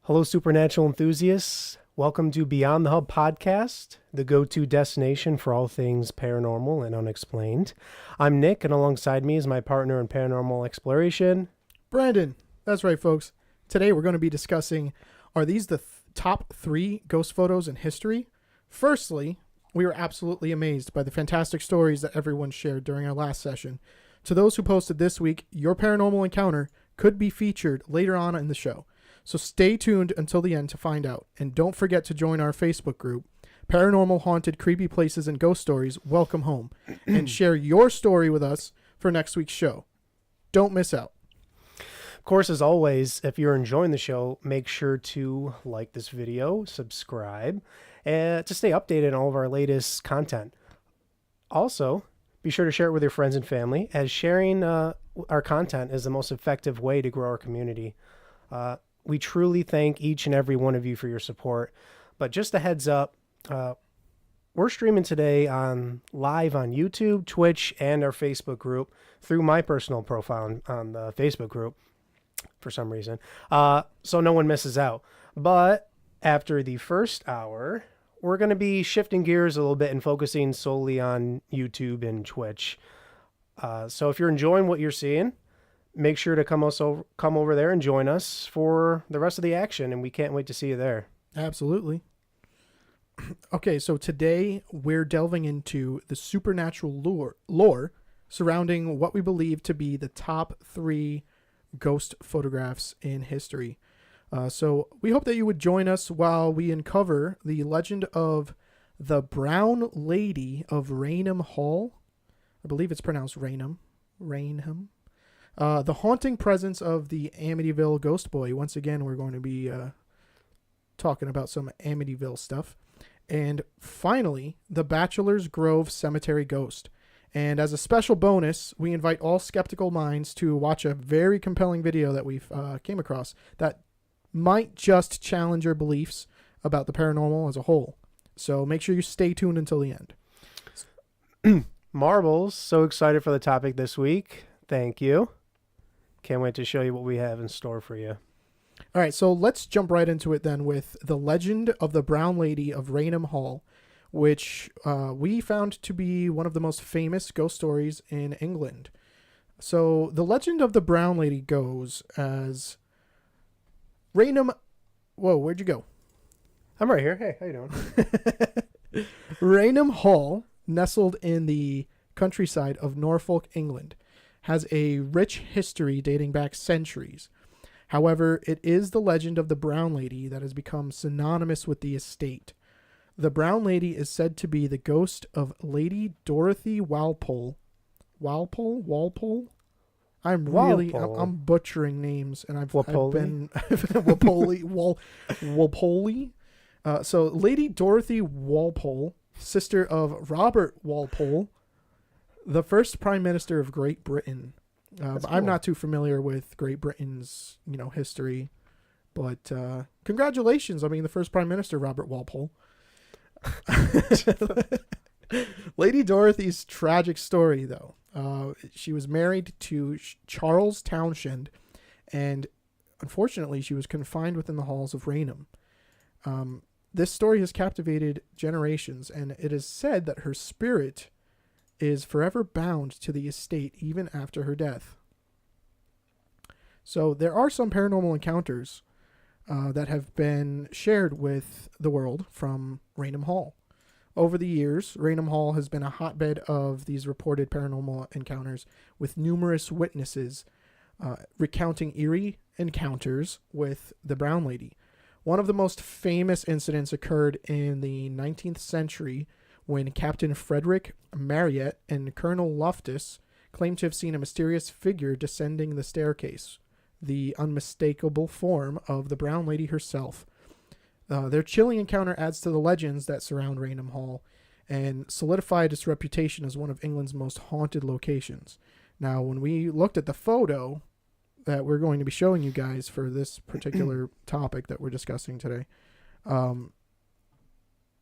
Hello, supernatural enthusiasts. Welcome to Beyond the Hub podcast, the go-to destination for all things paranormal and unexplained. I'm Nick, and alongside me is my partner in paranormal exploration, Brandon. That's right, folks. Today we're going to be discussing, are these the top 3 ghost photos in history? Firstly, we were absolutely amazed by the fantastic stories that everyone shared during our last session. To those who posted this week, your paranormal encounter could be featured later on in the show. So stay tuned until the end to find out. And don't forget to join our Facebook group, Paranormal Haunted Creepy Places and Ghost Stories Welcome Home, and share your story with us for next week's show. Don't miss out. Of course, as always, if you're enjoying the show, make sure to like this video, subscribe, and to stay updated on all of our latest content. Also, be sure to share it with your friends and family, as sharing our content is the most effective way to grow our community. We truly thank each and every one of you for your support. But just a heads up, we're streaming today live on YouTube, Twitch, and our Facebook group through my personal profile on the Facebook group for some reason. So no one misses out. But after the first hour, we're going to be shifting gears a little bit and focusing solely on YouTube and Twitch. So if you're enjoying what you're seeing, make sure to come over there and join us for the rest of the action, and we can't wait to see you there. Absolutely. Okay, so today we're delving into the supernatural lore surrounding what we believe to be the top 3 ghost photographs in history. So we hope that you would join us while we uncover the legend of the Brown Lady of Raynham Hall. I believe it's pronounced Raynham. The haunting presence of the Amityville Ghost Boy. Once again, we're going to be talking about some Amityville stuff. And finally, the Bachelor's Grove Cemetery Ghost. And as a special bonus, we invite all skeptical minds to watch a very compelling video that we've came across that might just challenge your beliefs about the paranormal as a whole. So make sure you stay tuned until the end. Marbles, so excited for the topic this week. Thank you. Can't wait to show you what we have in store for you. All right, so let's jump right into it then with the legend of the Brown Lady of Raynham Hall, which we found to be one of the most famous ghost stories in England. So the legend of the Brown Lady goes as Raynham... Whoa, where'd you go? I'm right here. Hey, how you doing? Raynham Hall, nestled in the countryside of Norfolk, England, has a rich history dating back centuries. However, it is the legend of the Brown Lady that has become synonymous with the estate. The Brown Lady is said to be the ghost of Lady Dorothy Walpole. Walpole? I'm butchering names, and I've been Walpole. So Lady Dorothy Walpole, sister of Robert Walpole, the first Prime Minister of Great Britain. Cool. I'm not too familiar with Great Britain's, history, but congratulations. I mean, the first Prime Minister, Robert Walpole. Lady Dorothy's tragic story, though. She was married to Charles Townshend, and unfortunately, she was confined within the halls of Raynham. This story has captivated generations, and it is said that her spirit is forever bound to the estate even after her death. So there are some paranormal encounters that have been shared with the world from Raynham Hall. Over the years, Raynham Hall has been a hotbed of these reported paranormal encounters, with numerous witnesses recounting eerie encounters with the Brown Lady. One of the most famous incidents occurred in the 19th century when Captain Frederick Marryat and Colonel Loftus claimed to have seen a mysterious figure descending the staircase, the unmistakable form of the Brown Lady herself. Their chilling encounter adds to the legends that surround Raynham Hall and solidified its reputation as one of England's most haunted locations. Now, when we looked at the photo that we're going to be showing you guys for this particular topic that we're discussing today,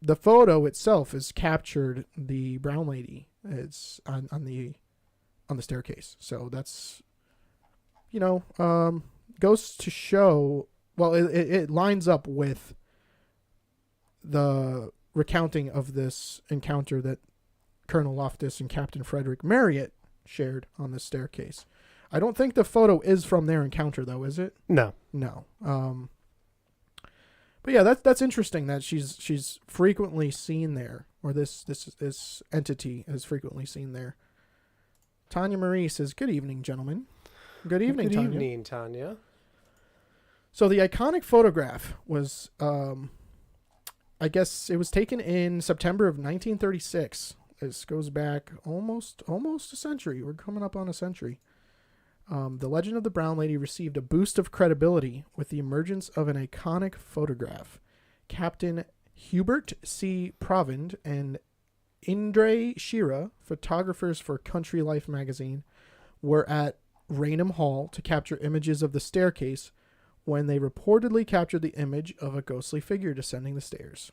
the photo itself has captured the Brown Lady. It's on the staircase. So that's, goes to show well, it lines up with the recounting of this encounter that Colonel Loftus and Captain Frederick Marriott shared on the staircase. I don't think the photo is from their encounter, though, is it? No. No. But yeah, that's interesting that she's frequently seen there, or this entity is frequently seen there. Tanya Marie says, "Good evening, gentlemen." Good evening, Tanya. Good evening, Tanya. So the iconic photograph was, I guess it was taken in September of 1936. This goes back almost a century. We're coming up on a century. The legend of the Brown Lady received a boost of credibility with the emergence of an iconic photograph. Captain Hubert C. Provind and Indre Shira, photographers for Country Life magazine, were at Raynham Hall to capture images of the staircase when they reportedly captured the image of a ghostly figure descending the stairs.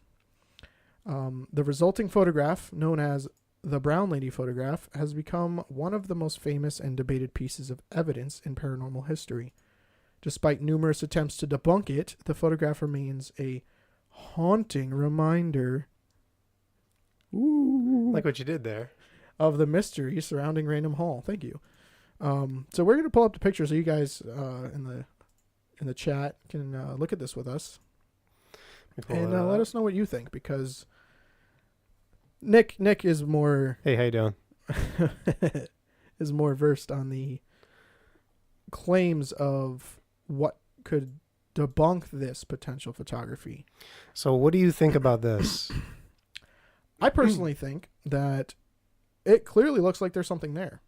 The resulting photograph, known as the Brown Lady photograph, has become one of the most famous and debated pieces of evidence in paranormal history. Despite numerous attempts to debunk it, the photograph remains a haunting reminder Like what you did there. of the mystery surrounding Raynham Hall. Thank you. So we're going to pull up the picture so you guys in the chat can look at this with us. And let us know what you think, because Nick is more... Hey, how you doing? is more versed on the claims of what could debunk this potential photography. So what do you think about this? I personally think that it clearly looks like there's something there.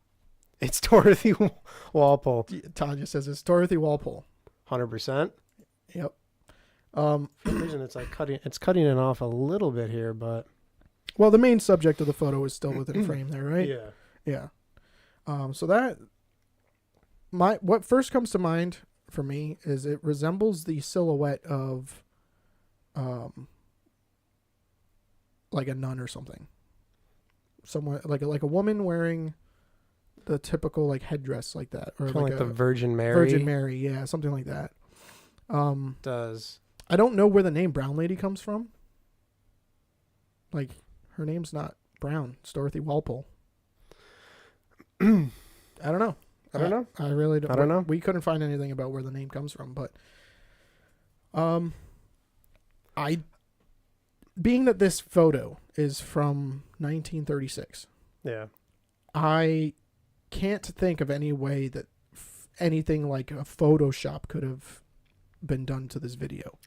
It's Dorothy Walpole. Tanya says it's Dorothy Walpole. 100%. Yep. For some reason it's cutting it off a little bit here, but Well, the main subject of the photo is still within frame there, right? yeah. Yeah. So that what first comes to mind for me is it resembles the silhouette of like a nun or something. Somewhat like a woman wearing the typical like headdress like that, or Kind of like the Virgin Mary. Virgin Mary, yeah, something like that. Does. I don't know where the name Brown Lady comes from. Like, her name's not Brown. It's Dorothy Walpole. I don't know. I really don't. I don't know. We couldn't find anything about where the name comes from, but being that this photo is from 1936, Yeah. I can't think of any way that anything like a Photoshop could have been done to this video.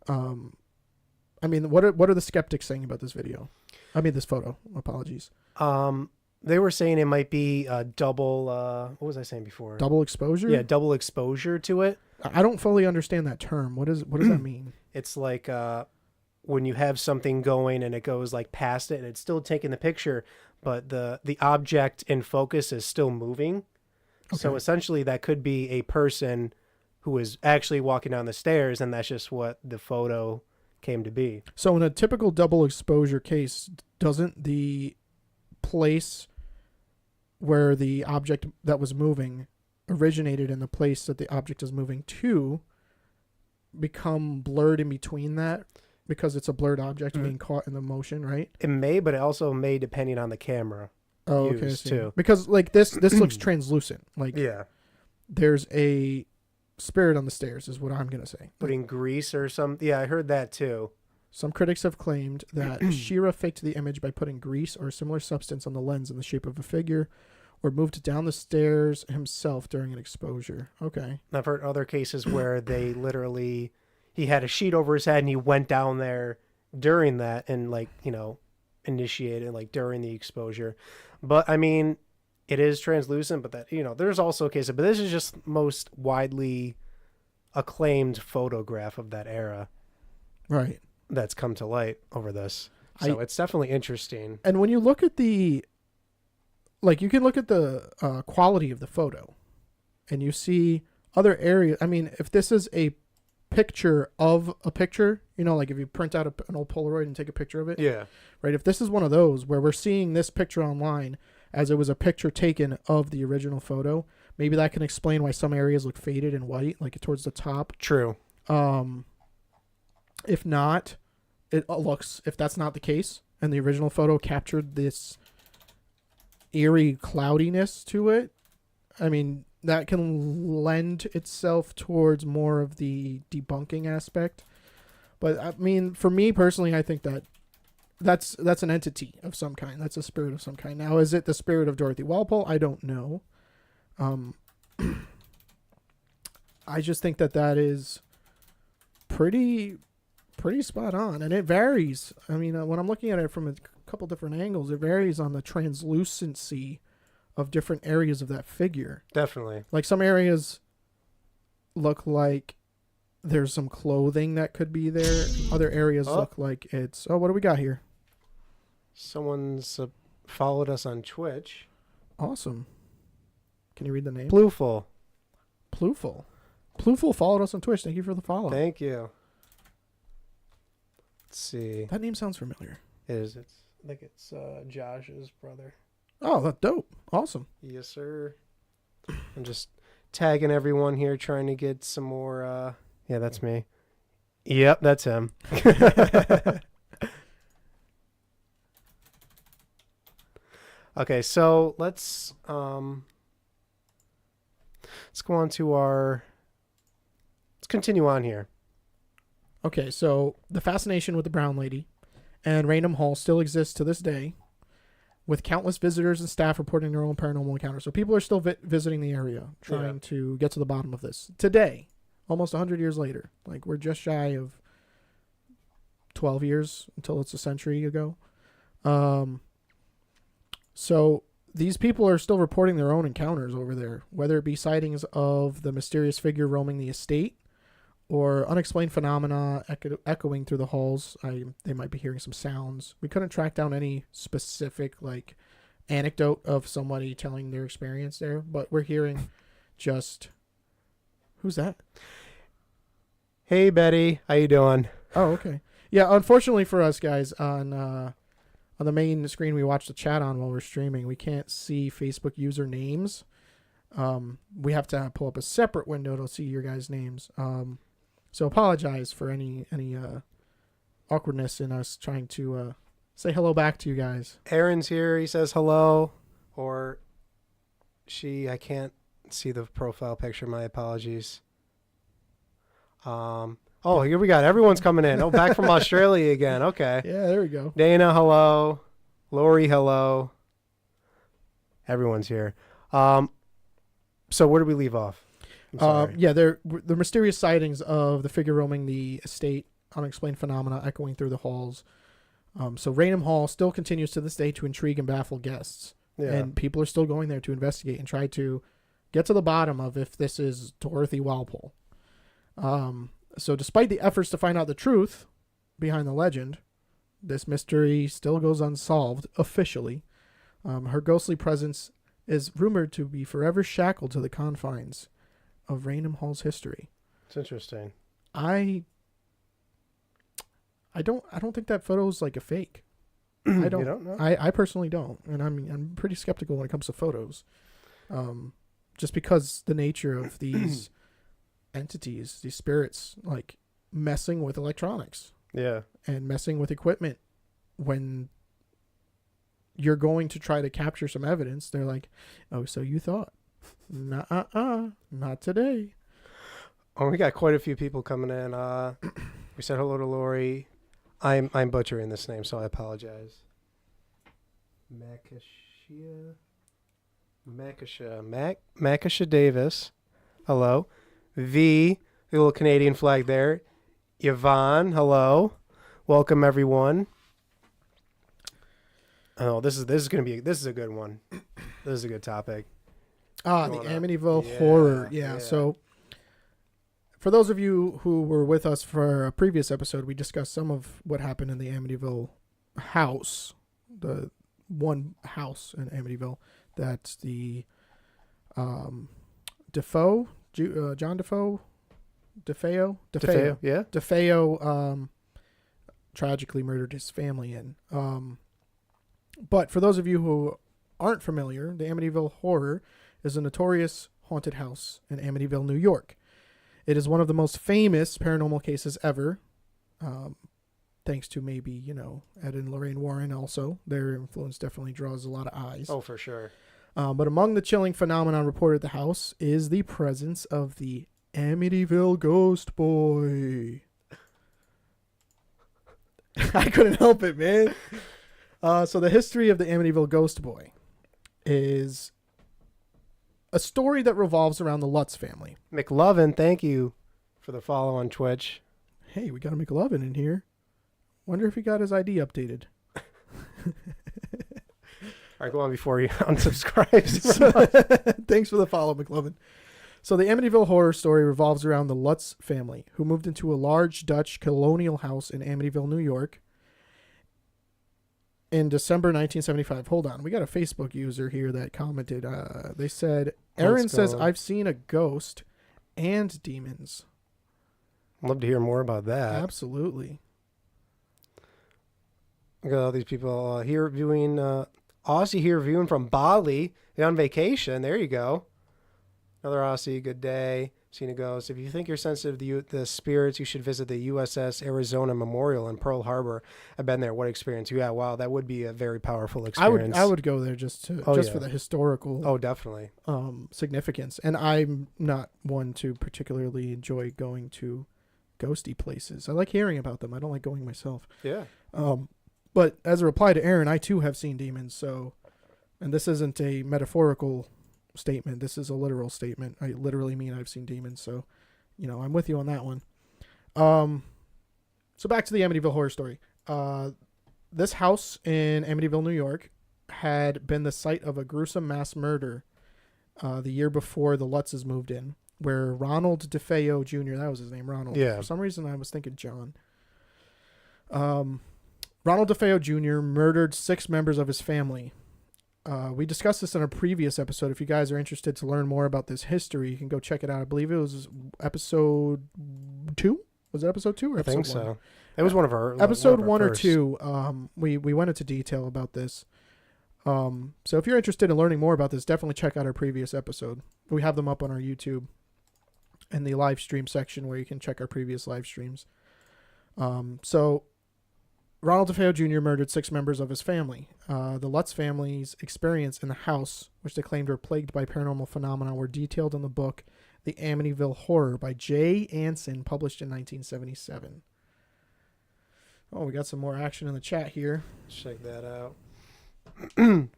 I mean, what are the skeptics saying about this video? I mean, this photo. Apologies. They were saying it might be a double. What was I saying before? Double exposure? Yeah, double exposure to it. I don't fully understand that term. What does that mean? It's like when you have something going and it goes like past it and it's still taking the picture, but the object in focus is still moving. Okay. So essentially, that could be a person who is actually walking down the stairs, and that's just what the photo came to be. So in a typical double exposure case, doesn't the place where the object that was moving originated in the place that the object is moving to become blurred in between that, because it's a blurred object being caught in the motion, right? It may, but it also may depending on the camera. Oh, okay. Too. Because like this looks translucent. Like, yeah, there's a spirit on the stairs is what I'm going to say. Putting grease or something. Yeah, I heard that too. Some critics have claimed that Shira faked the image by putting grease or a similar substance on the lens in the shape of a figure, or moved down the stairs himself during an exposure. Okay. I've heard other cases where they literally, he had a sheet over his head and he went down there during that and like, initiated like during the exposure. But I mean, it is translucent, but that, there's also cases, but this is just most widely acclaimed photograph of that era. Right. That's come to light over this. So it's definitely interesting. And when you look at you can look at the quality of the photo and you see other areas. I mean, if this is a picture of a picture, like if you print out an old Polaroid and take a picture of it. Yeah. Right. If this is one of those where we're seeing this picture online as it was a picture taken of the original photo, maybe that can explain why some areas look faded and white, like towards the top. True. If not, if that's not the case, and the original photo captured this eerie cloudiness to it, I mean, that can lend itself towards more of the debunking aspect. But I mean, for me personally, I think that's an entity of some kind. That's a spirit of some kind. Now, is it the spirit of Dorothy Walpole? I don't know. I just think that is pretty spot on, and it varies. I mean, when I'm looking at it from a couple different angles, it varies on the translucency of different areas of that figure. Definitely. Like some areas look like there's some clothing that could be there. Other areas look like it's... Oh, what do we got here? Someone's followed us on Twitch. Awesome. Can you read the name? Blueful. Pluful. Pluful followed us on Twitch. Thank you for the follow. Thank you. Let's see. That name sounds familiar. It is. I think it's Josh's brother. Oh, that's dope. Awesome. Yes, sir. I'm just tagging everyone here, trying to get some more. Yeah, that's me. Yep, that's him. Okay, so let's go on to let's continue on here. Okay, so the fascination with the Brown Lady and Raynham Hall still exists to this day, with countless visitors and staff reporting their own paranormal encounters. So people are still visiting the area, trying to get to the bottom of this. Today, almost 100 years later, like we're just shy of 12 years until it's a century ago. So these people are still reporting their own encounters over there, whether it be sightings of the mysterious figure roaming the estate or unexplained phenomena echoing through the halls. They might be hearing some sounds. We couldn't track down any specific like anecdote of somebody telling their experience there, but we're hearing just... Who's that? Hey, Betty. How you doing? Oh, okay. Yeah, unfortunately for us guys, on the main screen we watch the chat on while we're streaming, we can't see Facebook user names. We have to pull up a separate window to see your guys' names. So apologize for any awkwardness in us trying to say hello back to you guys. Aaron's here. He says hello. Or she. I can't see the profile picture. My apologies. Oh, here we got. Everyone's coming in. Oh, back from Australia again. Okay. Yeah, there we go. Dana, hello. Lori, hello. Everyone's here. So where did we leave off? Yeah, the mysterious sightings of the figure roaming the estate, unexplained phenomena echoing through the halls. So Raynham Hall still continues to this day to intrigue and baffle guests. Yeah. And people are still going there to investigate and try to get to the bottom of if this is Dorothy Walpole. So despite the efforts to find out the truth behind the legend, this mystery still goes unsolved officially. Her ghostly presence is rumored to be forever shackled to the confines of Raynham Hall's history. It's interesting. I don't think that photo's like a fake. I don't. You don't know? I personally don't, and I'm pretty skeptical when it comes to photos, just because the nature of these entities, these spirits, like messing with electronics, and messing with equipment. When you're going to try to capture some evidence, they're like, "Oh, so you thought? Not today." Oh, we got quite a few people coming in. We said hello to Lori. I'm butchering this name, so I apologize. Makasha Davis. Hello. V, the little Canadian flag there. Yvonne, hello. Welcome everyone. Oh, this is a good one. This is a good topic. The Amityville Horror. Yeah. So for those of you who were with us for a previous episode, we discussed some of what happened in the Amityville house, the one house in Amityville that the John DeFeo tragically murdered his family in. But for those of you who aren't familiar, the Amityville Horror is a notorious haunted house in Amityville, New York. It is one of the most famous paranormal cases ever. Thanks to maybe, Ed and Lorraine Warren also. Their influence definitely draws a lot of eyes. Oh, for sure. But among the chilling phenomenon reported at the house is the presence of the Amityville Ghost Boy. I couldn't help it, man. So the history of the Amityville Ghost Boy is a story that revolves around the Lutz family. McLovin, thank you for the follow on Twitch. Hey, we got a McLovin in here. Wonder if he got his ID updated. All right, go on before you unsubscribe. Thanks for the follow, McLovin. So the Amityville horror story revolves around the Lutz family, who moved into a large Dutch colonial house in Amityville, New York, in December 1975. Hold on. We got a Facebook user here that commented. They said, Aaron says, I've seen a ghost and demons. I'd love to hear more about that. Absolutely. Look at all these people here viewing. Aussie here viewing from Bali. They're on vacation. There you go. Another Aussie. Good day. Seen a ghost. If you think you're sensitive to the spirits, you should visit the USS Arizona Memorial in Pearl Harbor. I've been there. What experience? Yeah, wow, that would be a very powerful experience. I would go there just for the historical. Oh, definitely. Significance. And I'm not one to particularly enjoy going to ghosty places. I like hearing about them. I don't like going myself. Yeah. But as a reply to Aaron, I too have seen demons. So, and this isn't a metaphorical statement. This is a literal statement. I literally mean I've seen demons. So, I'm with you on that one. So back to the Amityville horror story. This house in Amityville, New York, had been the site of a gruesome mass murder the year before the Lutzes moved in, where Ronald DeFeo Jr., that was his name, Ronald. Yeah. For some reason, I was thinking John. Ronald DeFeo Jr. murdered 6 members of his family. We discussed this in a previous episode. If you guys are interested to learn more about this history, you can go check it out. I believe it was episode 2. Was it episode 2 or episode 1? I think so. It was one of our episode one or first. 2. We went into detail about this. So if you're interested in learning more about this, definitely check out our previous episode. We have them up on our YouTube in the live stream section where you can check our previous live streams. So Ronald DeFeo Jr. murdered 6 members of his family. The Lutz family's experience in the house, which they claimed were plagued by paranormal phenomena, were detailed in the book The Amityville Horror by J. Anson, published in 1977. Oh, we got some more action in the chat here. Check that out.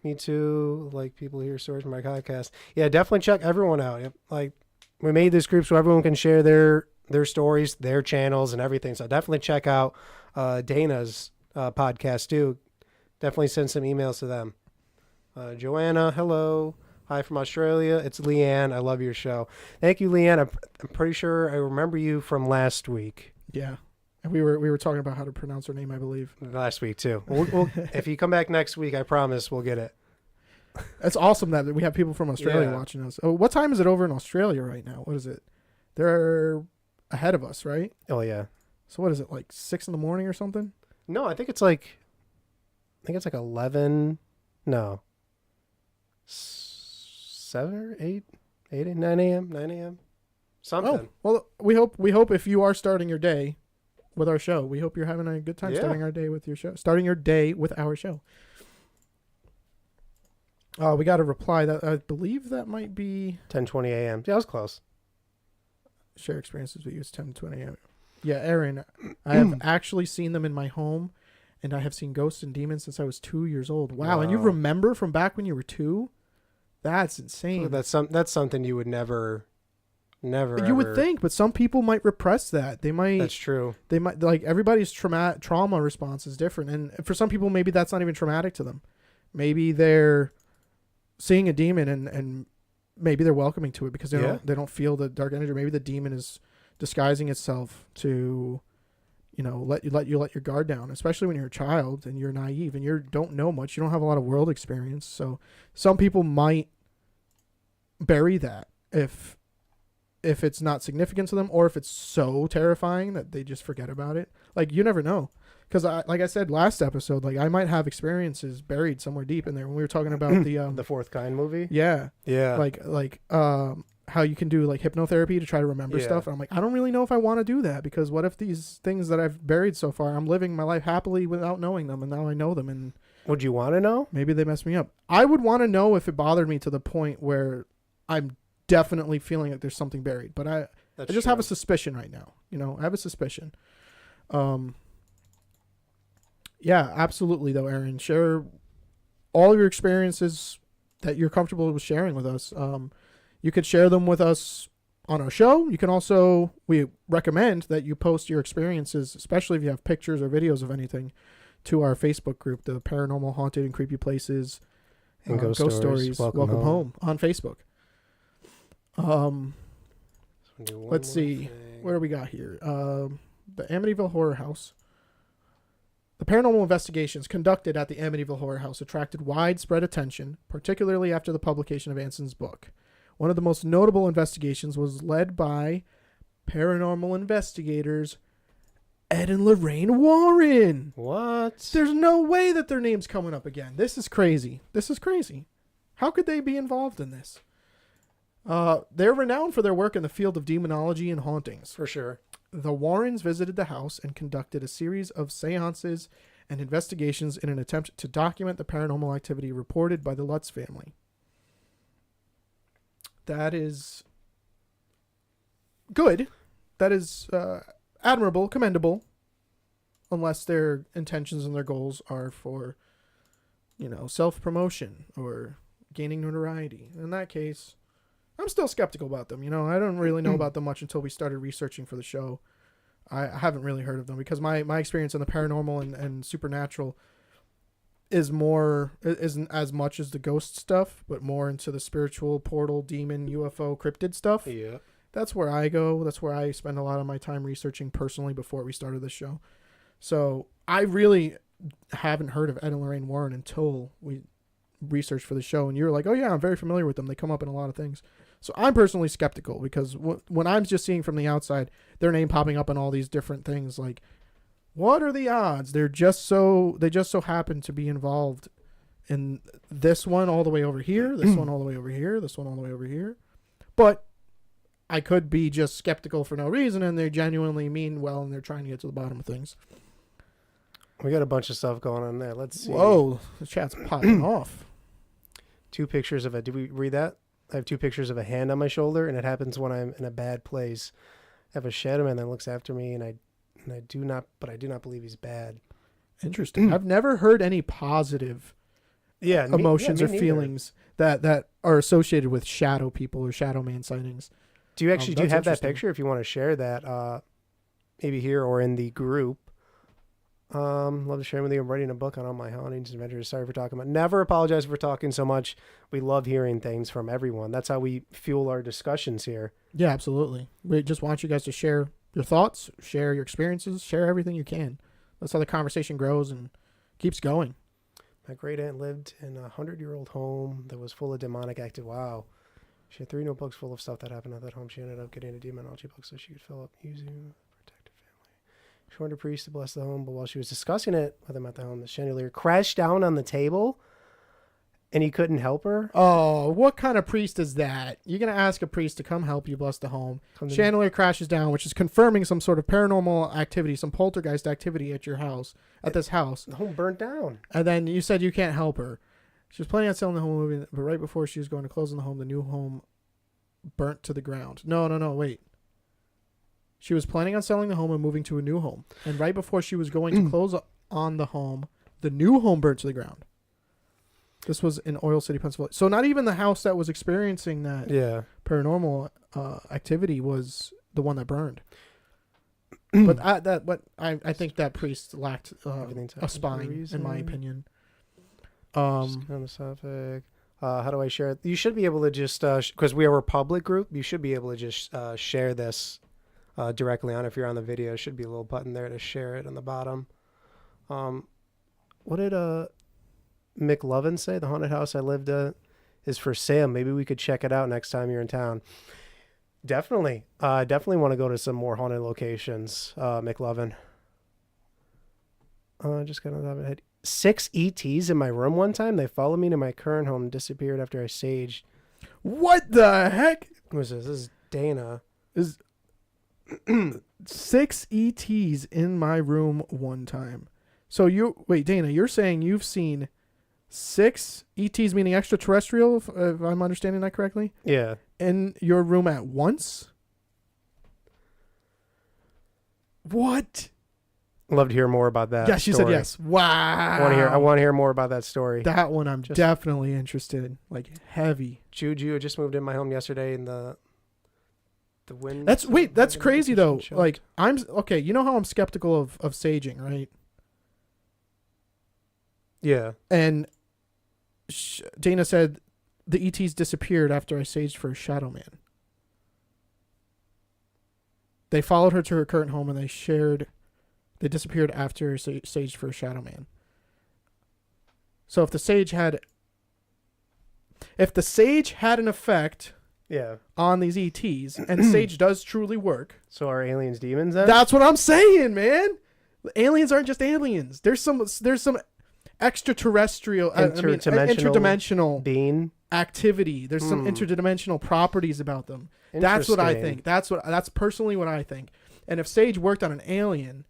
Me too. Like people hear stories from my podcast. Yeah, definitely check everyone out. Yep. Like we made this group so everyone can share their stories, their channels, and everything. So definitely check out Dana's podcast too. Definitely send some emails to them. Joanna, hello. Hi from Australia. It's Leanne. I love your show. Thank you, Leanne. I'm pretty sure I remember you from last week. Yeah. And we were talking about how to pronounce her name, I believe. Last week too. We'll if you come back next week, I promise we'll get it. It's awesome that we have people from Australia watching us. Oh, what time is it over in Australia right now? What is it? They're ahead of us, right? Oh yeah. So what is it, like 6 a.m. or something? No, I think it's like 11. No. 7 or 8, 9 a.m., 9 a.m. Something. Oh, well, we hope if you are starting your day with our show, we hope you're having a good time starting our day with your show. Starting your day with our show. We got a reply that I believe that might be 10:20 a.m. Yeah, that was close. Share experiences with you. It's 10:20 a.m. Yeah, Aaron, I have actually seen them in my home, and I have seen ghosts and demons since I was 2 years old. Wow. And you remember from back when you were 2? That's insane. That's something you would never. You would think, but some people might repress that. They might. That's true. They might, like, everybody's trauma response is different, and for some people, maybe that's not even traumatic to them. Maybe they're seeing a demon and maybe they're welcoming to it because they don't feel the dark energy. Or maybe the demon is disguising itself to, let your guard down, especially when you're a child and you're naive and you don't know much. You don't have a lot of world experience. So some people might bury that if it's not significant to them, or if it's so terrifying that they just forget about it. Like, you never know. Because like I said last episode, like I might have experiences buried somewhere deep in there when we were talking about the Fourth Kind movie. Yeah. Yeah. Like how you can do like hypnotherapy to try to remember stuff. And I'm like, I don't really know if I want to do that, because what if these things that I've buried so far, I'm living my life happily without knowing them, and now I know them, and would you want to know? Maybe they mess me up. I would want to know if it bothered me to the point where I'm definitely feeling like there's something buried. But I just have a suspicion right now. You know, I have a suspicion. Yeah, absolutely though, Aaron. Share all of your experiences that you're comfortable with sharing with us. You could share them with us on our show. You can also, we recommend that you post your experiences, especially if you have pictures or videos of anything, to our Facebook group, the Paranormal, Haunted, and Creepy Places and Ghost Stories. Welcome home on Facebook. Let's see. What do we got here? The Amityville Horror House. The paranormal investigations conducted at the Amityville Horror House attracted widespread attention, particularly after the publication of Anson's book. One of the most notable investigations was led by paranormal investigators Ed and Lorraine Warren. What? There's no way that their name's coming up again. This is crazy. This is crazy. How could they be involved in this? They're renowned for their work in the field of demonology and hauntings. For sure. The Warrens visited the house and conducted a series of seances and investigations in an attempt to document the paranormal activity reported by the Lutz family. That is good. That is admirable, commendable, unless their intentions and their goals are for, you know, self-promotion or gaining notoriety. In that case, I'm still skeptical about them. You know, I don't really know about them much until we started researching for the show. I haven't really heard of them because my experience in the paranormal and supernatural isn't as much as the ghost stuff, but more into the spiritual, portal, demon, UFO, cryptid stuff. Yeah. That's where I go. That's where I spend a lot of my time researching personally before we started this show. So I really haven't heard of Ed and Lorraine Warren until we researched for the show. And you were like, oh yeah, I'm very familiar with them. They come up in a lot of things. So I'm personally skeptical because when I'm just seeing from the outside, their name popping up in all these different things, like, what are the odds? They just so happen to be involved in this one all the way over here, this one all the way over here, this one all the way over here. But I could be just skeptical for no reason, and they genuinely mean well, and they're trying to get to the bottom of things. We got a bunch of stuff going on there. Let's see. Whoa, the chat's popping off. 2 pictures of did we read that? I have 2 pictures of a hand on my shoulder, and it happens when I'm in a bad place. I have a shadow man that looks after me, and I do not believe he's bad. Interesting. I've never heard any positive emotions or feelings that are associated with shadow people or shadow man sightings. Do you have that picture? If you want to share that, maybe here or in the group. Love to share with you. I'm writing a book on all my hauntings and adventures. Sorry for talking about. Never apologize for talking so much. We love hearing things from everyone. That's how we fuel our discussions here. Yeah, absolutely. We just want you guys to share your thoughts, share your experiences, share everything you can. That's how the conversation grows and keeps going. My great aunt lived in a 100-year-old home that was full of demonic activity. Wow. She had 3 notebooks full of stuff that happened at that home. She ended up getting a demonology book so she could fill up using protective family. She wanted a priest to bless the home, but while she was discussing it with him at the home, the chandelier crashed down on the table, and he couldn't help her. Oh, what kind of priest is that? You're going to ask a priest to come help you bless the home. Chandelier crashes down, which is confirming some sort of paranormal activity, some poltergeist activity at your house, at this house. The home burnt down. And then you said you can't help her. She was planning on selling the home, moving, but right before she was going to close on the home, the new home burnt to the ground. No, wait. She was planning on selling the home and moving to a new home. And right before she was going to close on the home, the new home burnt to the ground. This was in Oil City, Pennsylvania. So not even the house that was experiencing that paranormal activity was the one that burned. But I think that priest lacked a spine, in my opinion. Just kind of topic. How do I share it? You should be able to just, because we are a public group, you should be able to just share this directly on. If you're on the video, should be a little button there to share it on the bottom. What did McLovin say? The haunted house I lived at is for sale. Maybe we could check it out next time you're in town. Definitely. Definitely want to go to some more haunted locations, McLovin. Just got on top of my head. 6 ETs in my room one time. They followed me to my current home and disappeared after I saged. What the heck? Who is this? This is Dana. Is 6 ETs in my room one time. So Dana, you're saying you've seen 6 ETs, meaning extraterrestrial, if I'm understanding that correctly? Yeah. In your room at once? What? Love to hear more about that. Yeah, she said yes. Wow. I want to hear more about that story. That one I'm definitely interested in. Like heavy. Juju just moved in my home yesterday, and the wind. That's crazy though. Like okay. You know how I'm skeptical of saging, right? Yeah. And Dana said the ETs disappeared after I saged for a shadow man. They followed her to her current home and they disappeared after saged for a shadow man. So if the sage had an effect on these ETs, and sage does truly work. So are aliens demons then? That's what I'm saying, man. Aliens aren't just aliens. There's some extraterrestrial, interdimensional being activity. There's some interdimensional properties about them. That's what I think. That's personally what I think. And if sage worked on an alien,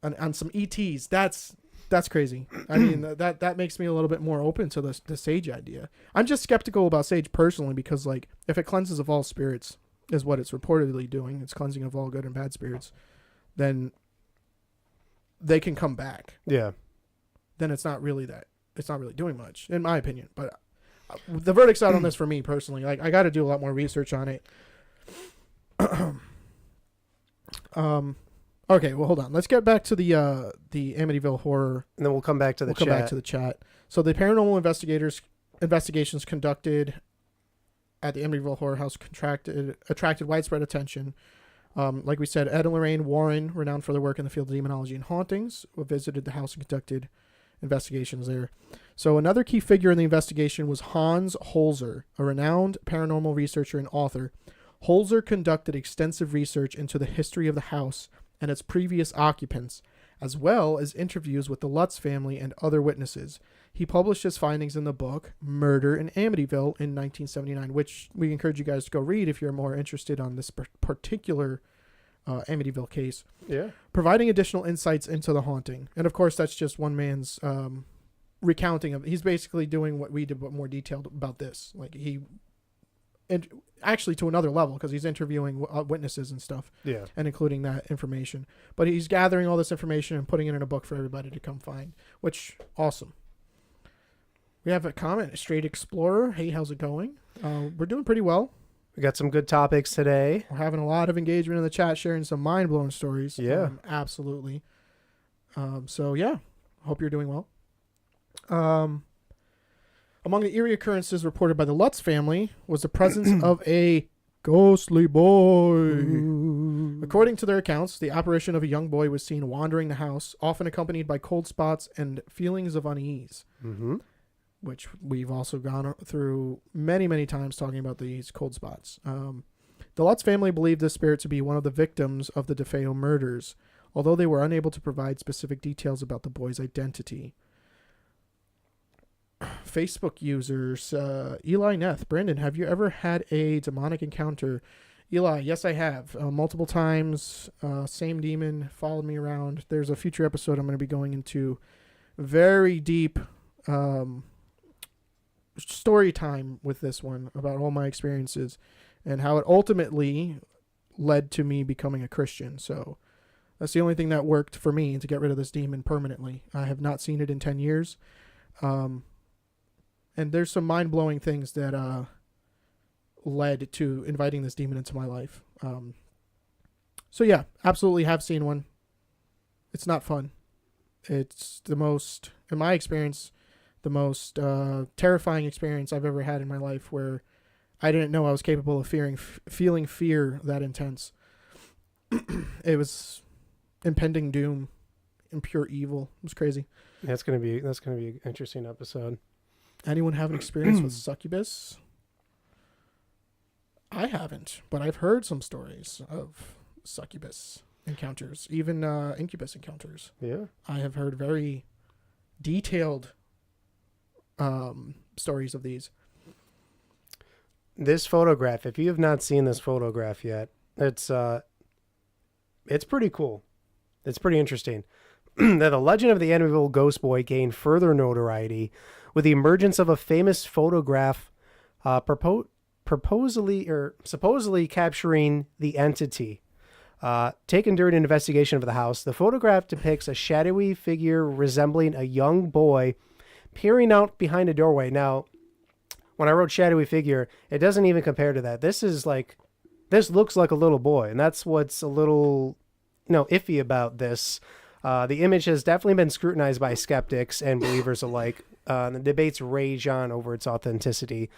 on some ETs, that's crazy. I mean, that makes me a little bit more open to the sage idea. I'm just skeptical about sage personally because, like, if it cleanses of all spirits, is what it's reportedly doing, it's cleansing of all good and bad spirits, then they can come back. Yeah. Then it's not really doing much, in my opinion. But the verdict's out on this for me personally. Like, I got to do a lot more research on it. Okay, well, hold on. Let's get back to the Amityville Horror, and then we'll come back to the chat. Come back to the chat. So the paranormal investigations conducted at the Amityville Horror House attracted widespread attention. Like we said, Ed and Lorraine Warren, renowned for their work in the field of demonology and hauntings, visited the house and conducted investigations there. So another key figure in the investigation was Hans Holzer, a renowned paranormal researcher and author. Holzer conducted extensive research into the history of the house and its previous occupants, as well as interviews with the Lutz family and other witnesses. He published his findings in the book Murder in Amityville in 1979, which we encourage you guys to go read if you're more interested on this particular Amityville case. Yeah. Providing additional insights into the haunting. And of course, that's just one man's recounting of. He's basically doing what we did, but more detailed about this. Like and actually to another level, because he's interviewing witnesses and stuff. Yeah. And including that information. But he's gathering all this information and putting it in a book for everybody to come find, which awesome. We have a comment, Straight Explorer. Hey, how's it going? We're doing pretty well. We got some good topics today. We're having a lot of engagement in the chat, sharing some mind-blowing stories. Yeah. Absolutely. So, yeah, hope you're doing well. Among the eerie occurrences reported by the Lutz family was the presence of a ghostly boy. Ooh. According to their accounts, the apparition of a young boy was seen wandering the house, often accompanied by cold spots and feelings of unease. Mm-hmm. Which we've also gone through many, many times talking about these cold spots. The Lutz family believed this spirit to be one of the victims of the DeFeo murders, although they were unable to provide specific details about the boy's identity. Facebook users, Eli Neth. Brandon, have you ever had a demonic encounter? Eli, yes, I have. Multiple times. Same demon followed me around. There's a future episode I'm going to be going into very deep story time with this one about all my experiences and how it ultimately led to me becoming a Christian. So that's the only thing that worked for me to get rid of this demon permanently. I have not seen it in 10 years. And there's some mind-blowing things that led to inviting this demon into my life. So yeah, absolutely have seen one. It's not fun. It's the most, in my experience, the most terrifying experience I've ever had in my life, where I didn't know I was capable of feeling fear that intense. It was impending doom and pure evil. It was crazy. That's gonna be an interesting episode. Anyone have an experience with succubus? I haven't, but I've heard some stories of succubus encounters, even incubus encounters. Yeah, I have heard very detailed stories of these. this photograph, if you have not seen this photograph yet, it's pretty cool. It's pretty interesting. That the legend of the Amityville Ghost Boy gained further notoriety with the emergence of a famous photograph supposedly capturing the entity. Taken during an investigation of the house, the photograph depicts a shadowy figure resembling a young boy peering out behind a doorway. Now, when I wrote shadowy figure, it doesn't even compare to that. This looks like a little boy, and that's what's a little, iffy about this. The image has definitely been scrutinized by skeptics and believers alike. The debates rage on over its authenticity.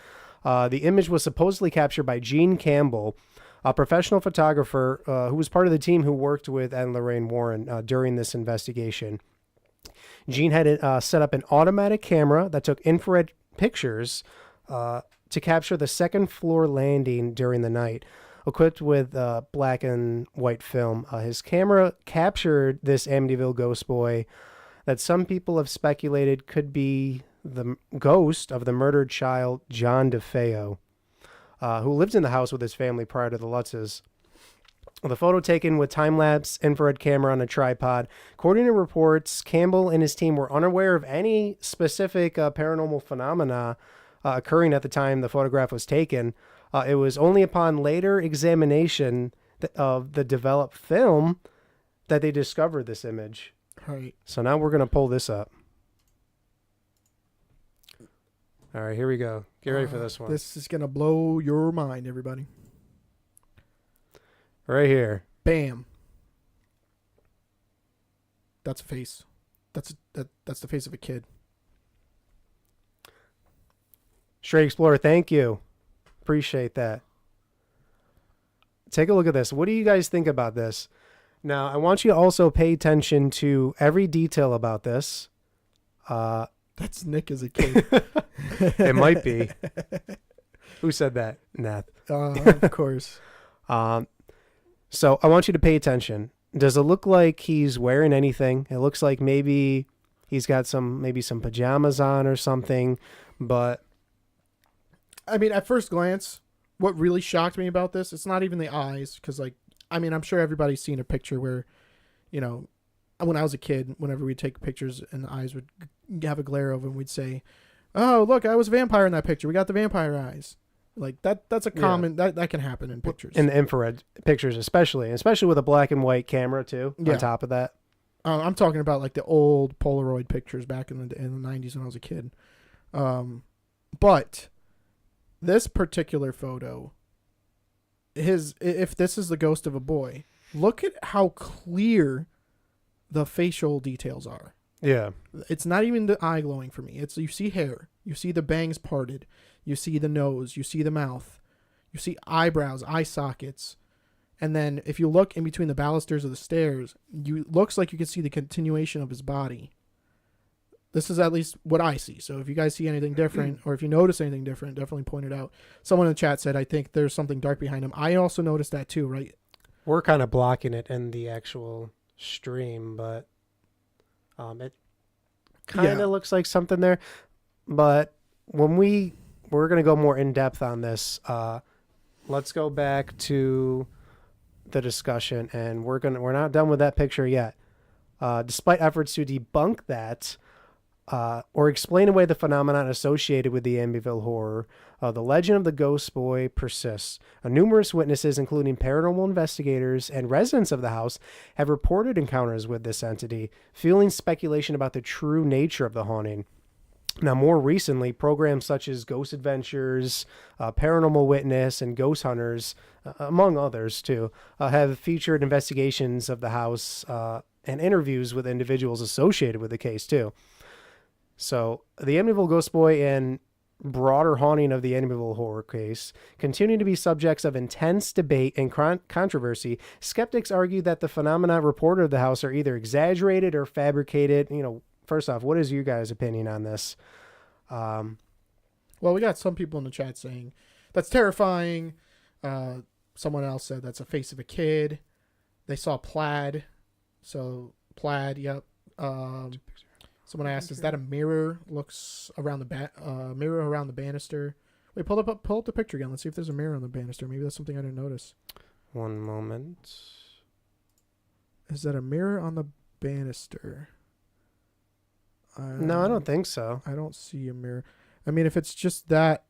The image was supposedly captured by Gene Campbell, a professional photographer who was part of the team who worked with Ed and Lorraine Warren during this investigation. Gene had set up an automatic camera that took infrared pictures to capture the second floor landing during the night. Equipped with black and white film, his camera captured this Amityville Ghost Boy that some people have speculated could be the ghost of the murdered child, John DeFeo, who lived in the house with his family prior to the Lutzes. The photo taken with time-lapse infrared camera on a tripod. According to reports, Campbell and his team were unaware of any specific paranormal phenomena occurring at the time the photograph was taken. It was only upon later examination of the developed film that they discovered this image. Right. So now we're going to pull this up. All right, here we go. Get ready for this one. This is going to blow your mind, everybody. Right here. Bam. That's a face. That's the face of a kid. Stray Explorer, thank you. Appreciate that. Take a look at this. What do you guys think about this? Now, I want you to also pay attention to every detail about this. That's Nick as a kid. It might be. Who said that? Nath. Of course. So I want you to pay attention. Does it look like he's wearing anything? It looks like maybe he's got some pajamas on or something, but I mean, at first glance, what really shocked me about this, it's not even the eyes, because, I'm sure everybody's seen a picture where, when I was a kid, whenever we'd take pictures and the eyes would have a glare over them, we'd say, oh, look, I was a vampire in that picture. We got the vampire eyes. Like, that's a common, that can happen in pictures. In the infrared pictures, especially with a black and white camera, too, on top of that. I'm talking about, the old Polaroid pictures back in the 90s when I was a kid. But this particular photo, if this is the ghost of a boy, look at how clear the facial details are. Yeah. It's not even the eye glowing for me. You see hair, you see the bangs parted, you see the nose, you see the mouth, you see eyebrows, eye sockets. And then if you look in between the balusters of the stairs, looks like you can see the continuation of his body. This is at least what I see. So if you guys see anything different, or if you notice anything different, definitely point it out. Someone in the chat said, I think there's something dark behind him. I also noticed that too, right? We're kind of blocking it in the actual stream, but it kind of looks like something there. But when we're going to go more in depth on this, let's go back to the discussion, and we're not done with that picture yet. Despite efforts to debunk that, or explain away the phenomenon associated with the Amityville Horror, the legend of the Ghost Boy persists. Numerous witnesses, including paranormal investigators and residents of the house, have reported encounters with this entity, fueling speculation about the true nature of the haunting. Now, more recently, programs such as Ghost Adventures, Paranormal Witness, and Ghost Hunters, among others too, have featured investigations of the house and interviews with individuals associated with the case too. So, the Amityville Ghost Boy and broader haunting of the Amityville Horror case continue to be subjects of intense debate and controversy. Skeptics argue that the phenomena reported of the house are either exaggerated or fabricated. First off, what is your guys' opinion on this? Well, we got some people in the chat saying that's terrifying. Someone else said that's a face of a kid. They saw plaid. So plaid, yep. Someone asked, "Is that a mirror? Looks around the mirror around the banister Wait, pull up the picture again. Let's see if there's a mirror on the banister. Maybe that's something I didn't notice. One moment. Is that a mirror on the banister? No, I don't think so. I don't see a mirror. I mean, if it's just that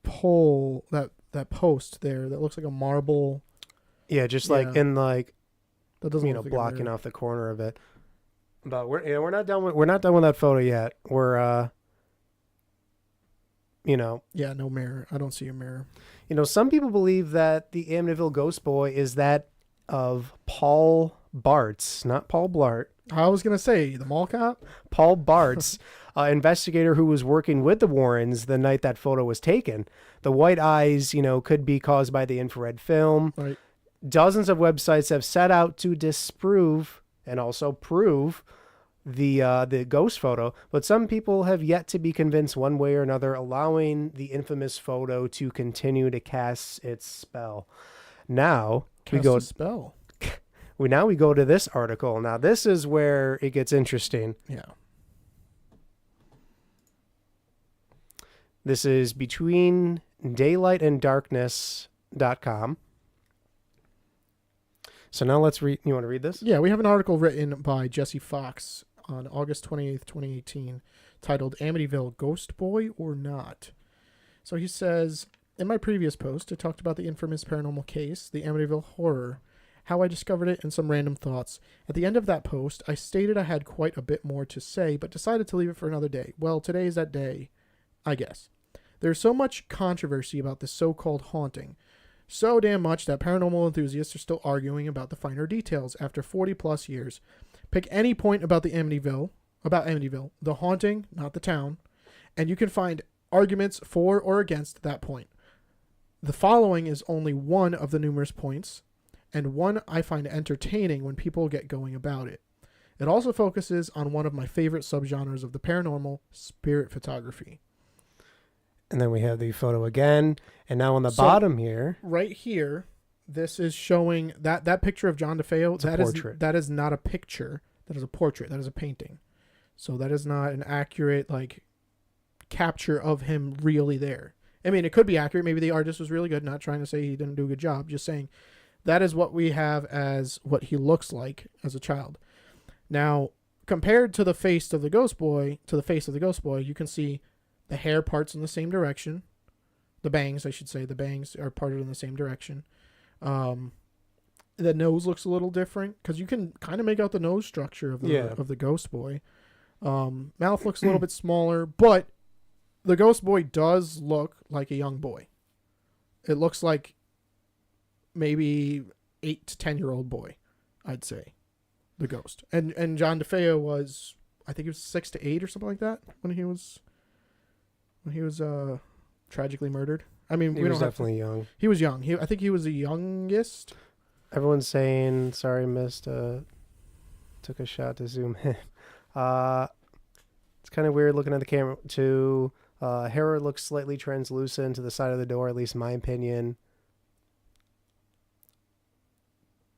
pole, that post there, that looks like a marble. Yeah, just like in like, that doesn't you know, look like blocking off the corner of it. But we're not done with that photo yet. We're you know. Yeah, no mirror. I don't see a mirror. You know, some people believe that the Amityville Ghost Boy is that of Paul Barts, not Paul Blart. I was gonna say the mall cop. Paul Barts, investigator who was working with the Warrens the night that photo was taken. The white eyes, you know, could be caused by the infrared film. Right. Dozens of websites have set out to disprove and also prove the ghost photo, but some people have yet to be convinced one way or another, allowing the infamous photo to continue to cast its spell. Now we go to this article. Now this is where it gets interesting. Yeah. This is between daylightanddarkness.com. So now let's read. You want to read this? Yeah, we have an article written by Jesse Fox on August 28th, 2018, titled Amityville Ghost Boy or Not. So he says, in my previous post, I talked about the infamous paranormal case, the Amityville Horror, how I discovered it, and some random thoughts. At the end of that post, I stated I had quite a bit more to say, but decided to leave it for another day. Well, today is that day, I guess. There's so much controversy about this so-called haunting. So damn much that paranormal enthusiasts are still arguing about the finer details after 40 plus years. Pick any point about Amityville, the haunting, not the town, and you can find arguments for or against that point. The following is only one of the numerous points, and one I find entertaining when people get going about it. It also focuses on one of my favorite subgenres of the paranormal, spirit photography. And then we have the photo again, and now on the bottom here, right here, this is showing that picture of John DeFeo. That is not a picture. That is a portrait. That is a painting. So that is not an accurate capture of him really there. I mean, it could be accurate. Maybe the artist was really good. Not trying to say he didn't do a good job. Just saying that is what we have as what he looks like as a child. Now, compared to the face of the Ghost Boy, you can see the hair parts in the same direction. The bangs, I should say. The bangs are parted in the same direction. The nose looks a little different because you can kind of make out the nose structure of the Ghost Boy. Mouth looks a little bit smaller, but the Ghost Boy does look like a young boy. It looks like maybe 8 to 10-year-old boy, I'd say, the ghost. And John DeFeo was, I think he was 6 to 8 or something like that when he was tragically murdered. I mean, he was definitely young. He was young. I think he was the youngest. Everyone's saying, sorry, missed. Took a shot to zoom in. It's kind of weird looking at the camera too. Hair looks slightly translucent to the side of the door, at least in my opinion.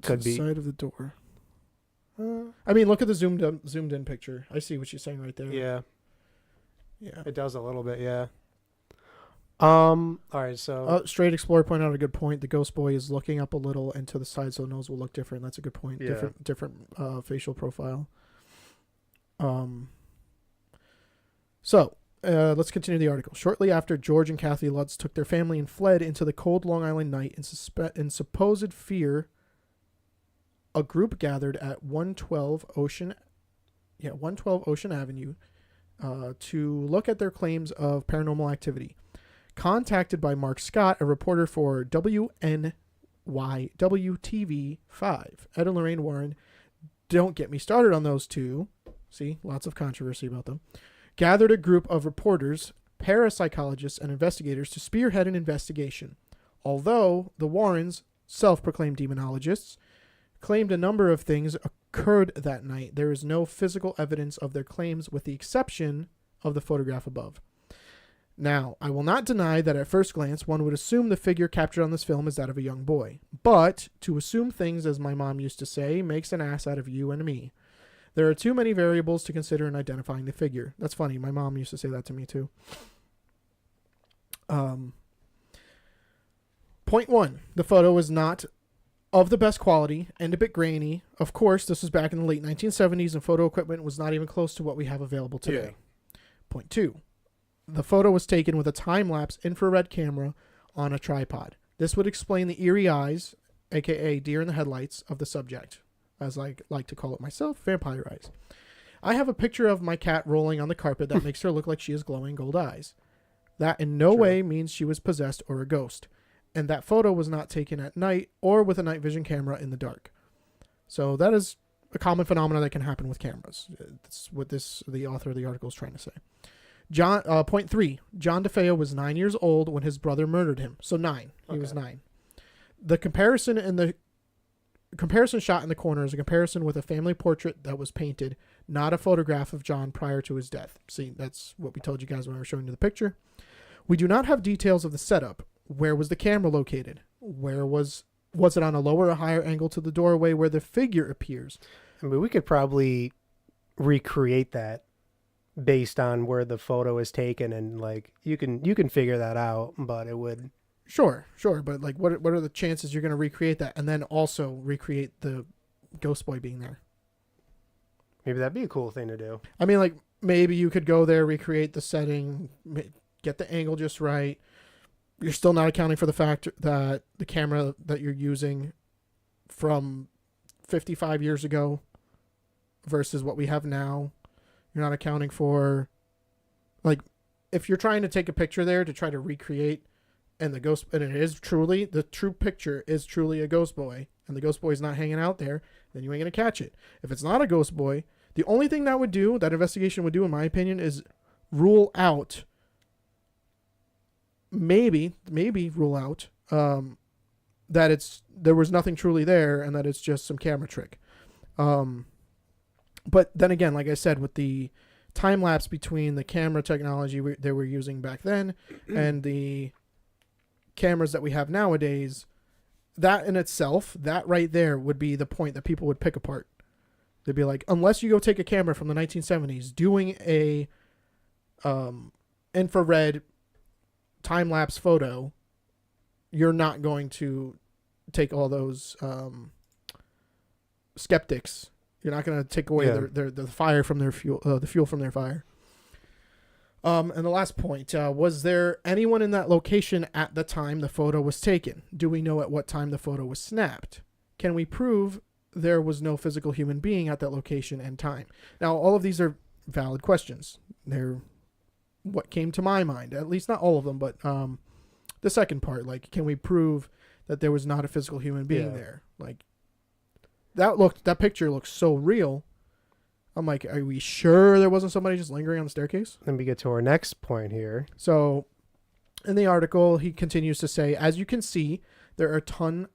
Could be side of the door. I mean, look at the zoomed in picture. I see what you're saying right there. Yeah. Yeah. It does a little bit, yeah. All right, so Straight Explorer pointed out a good point. The Ghost Boy is looking up a little and to the side, so the nose will look different. That's a good point. Yeah. Different facial profile. So let's continue the article. Shortly after George and Kathy Lutz took their family and fled into the cold Long Island night in supposed fear, a group gathered at 112 Ocean Avenue to look at their claims of paranormal activity. Contacted by Mark Scott, a reporter for WNYW-TV5, Ed and Lorraine Warren, don't get me started on those two, see, lots of controversy about them, gathered a group of reporters, parapsychologists, and investigators to spearhead an investigation. Although the Warrens, self-proclaimed demonologists, claimed a number of things occurred that night, there is no physical evidence of their claims with the exception of the photograph above. Now, I will not deny that at first glance one would assume the figure captured on this film is that of a young boy. But to assume things, as my mom used to say, makes an ass out of you and me. There are too many variables to consider in identifying the figure. That's funny. My mom used to say that to me too. Point one, the photo was not of the best quality and a bit grainy. Of course, this was back in the late 1970s and photo equipment was not even close to what we have available today. Yeah. Point two, the photo was taken with a time-lapse infrared camera on a tripod. This would explain the eerie eyes, aka deer in the headlights, of the subject, as I like to call it myself, vampire eyes. I have a picture of my cat rolling on the carpet that makes her look like she has glowing gold eyes. That in no way means she was possessed or a ghost. And that photo was not taken at night or with a night vision camera in the dark. So that is a common phenomenon that can happen with cameras. That's what the author of the article is trying to say. Point three, John DeFeo was 9 years old when his brother murdered him. So 9. He was 9. The comparison shot in the corner is a comparison with a family portrait that was painted, not a photograph of John prior to his death. See, that's what we told you guys when we were showing you the picture. We do not have details of the setup. Where was the camera located? Where was it on a lower or higher angle to the doorway where the figure appears? I mean, we could probably recreate that based on where the photo is taken, and like you can figure that out, but it would. Sure, but like, what are the chances you're going to recreate that and then also recreate the Ghost Boy being there? Maybe that'd be a cool thing to do. I mean, like maybe you could go there, recreate the setting, get the angle just right. You're still not accounting for the fact that the camera that you're using from 55 years ago versus what we have now. You're not accounting for, like, if you're trying to take a picture there to try to recreate, and the true picture is truly a Ghost Boy, and the Ghost Boy is not hanging out there, then you ain't going to catch it. If it's not a Ghost Boy, the only thing that investigation would do, in my opinion, is rule out, maybe rule out that there was nothing truly there and that it's just some camera trick. But then again, like I said, with the time lapse between the camera technology they were using back then and the cameras that we have nowadays, that in itself, that right there would be the point that people would pick apart. They'd be like, unless you go take a camera from the 1970s doing a infrared time-lapse photo, you're not going to take all those skeptics. You're not going to take away their fire from their fuel, the fuel from their fire. And the last point, was there anyone in that location at the time the photo was taken? Do we know at what time the photo was snapped? Can we prove there was no physical human being at that location and time? Now, all of these are valid questions. They're what came to my mind, at least not all of them, but the second part, like, can we prove that there was not a physical human being there? Like, that picture looks so real. I'm like, are we sure there wasn't somebody just lingering on the staircase? Then we get to our next point here. So in the article, he continues to say, as you can see, there are a ton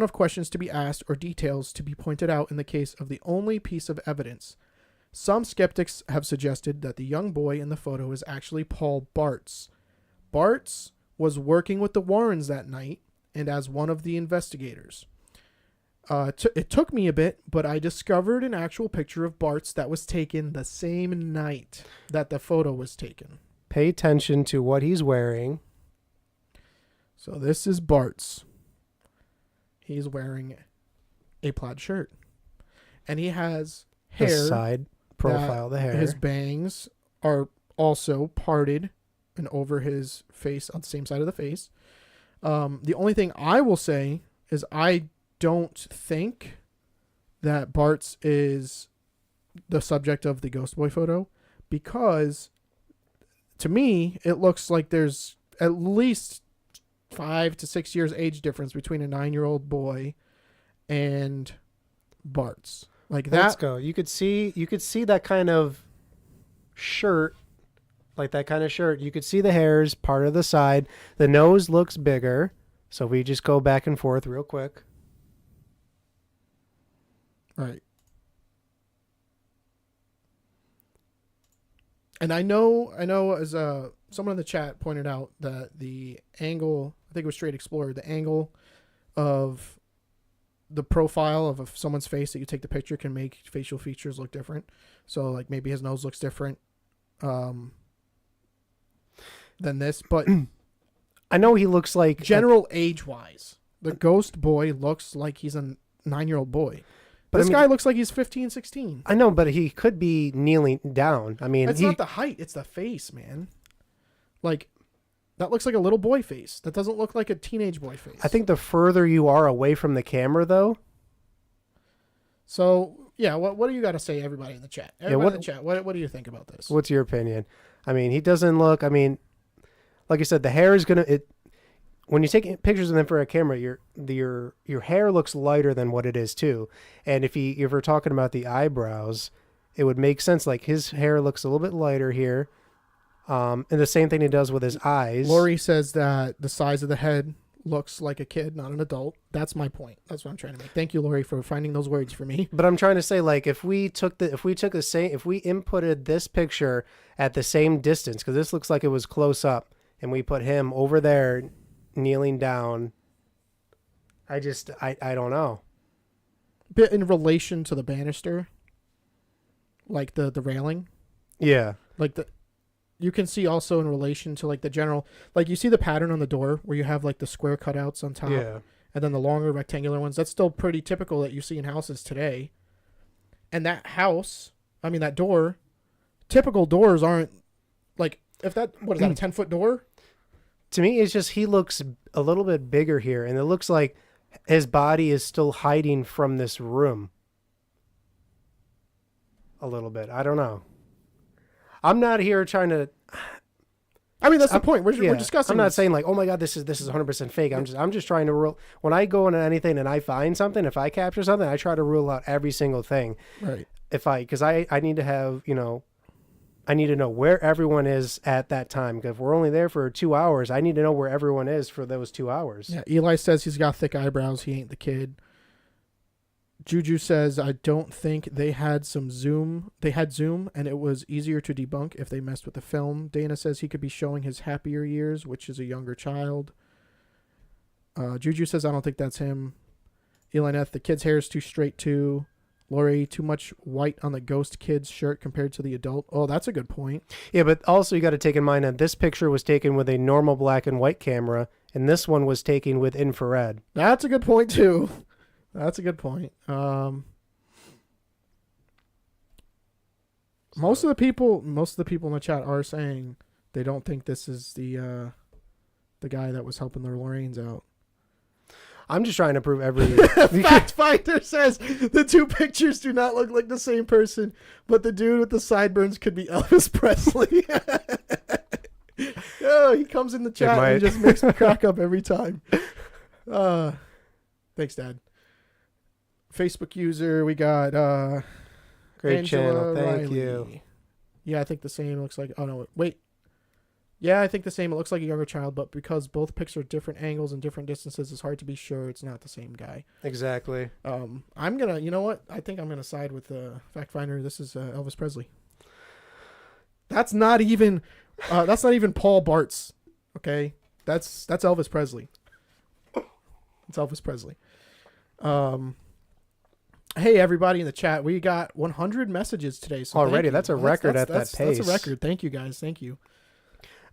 of questions to be asked or details to be pointed out in the case of the only piece of evidence. Some skeptics have suggested that the young boy in the photo is actually Paul Barts. Barts was working with the Warrens that night and as one of the investigators. It took me a bit, but I discovered an actual picture of Barts that was taken the same night that the photo was taken. Pay attention to what he's wearing. So this is Barts. He's wearing a plaid shirt. And he has hair. The side profile of the hair. His bangs are also parted and over his face on the same side of the face. The only thing I will say is I don't think that Barts is the subject of the Ghost Boy photo, because to me it looks like there's at least 5 to 6 years age difference between a 9-year-old boy and Barts. Like that. Let's go. You could see that kind of shirt, like that kind of shirt. You could see the hairs part of the side. The nose looks bigger. So if we just go back and forth real quick. Right. And I know as someone in the chat pointed out that the angle, I think it was Straight Explorer, the angle of the profile of someone's face that you take the picture can make facial features look different. So like maybe his nose looks different than this, but I know he looks like general age-wise. The Ghost Boy looks like he's a 9-year-old boy. But This guy looks like he's 15, 16. I know, but he could be kneeling down. I mean, It's not the height, it's the face, man. Like, that looks like a little boy face. That doesn't look like a teenage boy face. I think the further you are away from the camera, though. So, yeah, what do you got to say, everybody in the chat? Everybody in the chat, what do you think about this? What's your opinion? I mean, he doesn't look, I mean, like I said, the hair is going to, when you take pictures of them for a camera, your hair looks lighter than what it is too. And if we're talking about the eyebrows, it would make sense. Like his hair looks a little bit lighter here. And the same thing he does with his eyes. Lori says that the size of the head looks like a kid, not an adult. That's my point. That's what I'm trying to make. Thank you, Lori, for finding those words for me. But I'm trying to say, like, if we inputted this picture at the same distance, because this looks like it was close up, and we put him over there kneeling down, I don't know. Bit in relation to the banister, like the railing. Yeah. Like you can see also in relation to like the general, like you see the pattern on the door where you have like the square cutouts on top, Yeah. and then the longer rectangular ones. That's still pretty typical that you see in houses today. And that door, typical doors aren't like, if that, what is that, a 10-foot door? To me, it's just he looks a little bit bigger here, and it looks like his body is still hiding from this room. A little bit. I don't know. I'm not here trying to. I mean, that's the point. We're discussing. I'm not saying like, oh my god, this is 100% fake. I'm just trying to rule. When I go into anything and I find something, if I capture something, I try to rule out every single thing. Right. Because I need to have, I need to know where everyone is at that time. Because if we're only there for 2 hours, I need to know where everyone is for those 2 hours. Yeah. Eli says he's got thick eyebrows. He ain't the kid. Juju says, I don't think they had zoom, and it was easier to debunk if they messed with the film. Dana says he could be showing his happier years, which is a younger child. Juju says, I don't think that's him. Eli Neth, the kid's hair is too straight too. Lori, too much white on the ghost kid's shirt compared to the adult. Oh, that's a good point. Yeah, but also you got to take in mind that this picture was taken with a normal black and white camera, and this one was taken with infrared. That's a good point too. That's a good point. Most of the people in the chat are saying they don't think this is the guy that was helping the Lorraines out. I'm just trying to prove every. Fact Finder says the two pictures do not look like the same person, but the dude with the sideburns could be Elvis Presley. Oh, he comes in the chat and just makes me crack up every time. Thanks, Dad. Facebook user, we got Great Angela channel, thank Riley. you. Yeah, I think the same. It looks like. Oh no, wait. Yeah, I think the same. It looks like a younger child, but because both pics are different angles and different distances, it's hard to be sure it's not the same guy. Exactly. I'm gonna. You know what? I think I'm gonna side with the fact finder. This is Elvis Presley. That's not even. That's not even Paul Barts. Okay, that's Elvis Presley. It's Elvis Presley. Hey, everybody in the chat. We got 100 messages today. So already, that's a record at that pace. That's a record. Thank you, guys. Thank you.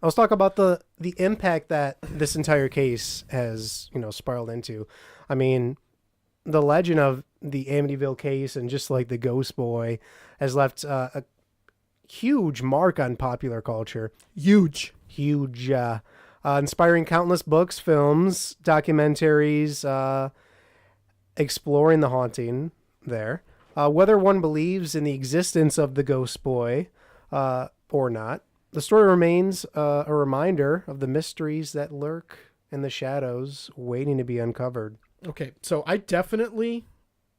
Let's talk about the impact that this entire case has, spiraled into. I mean, the legend of the Amityville case and just like the Ghost Boy has left a huge mark on popular culture. Huge. Inspiring countless books, films, documentaries, exploring the haunting there. Whether one believes in the existence of the Ghost Boy or not, the story remains a reminder of the mysteries that lurk in the shadows waiting to be uncovered. Okay, so I definitely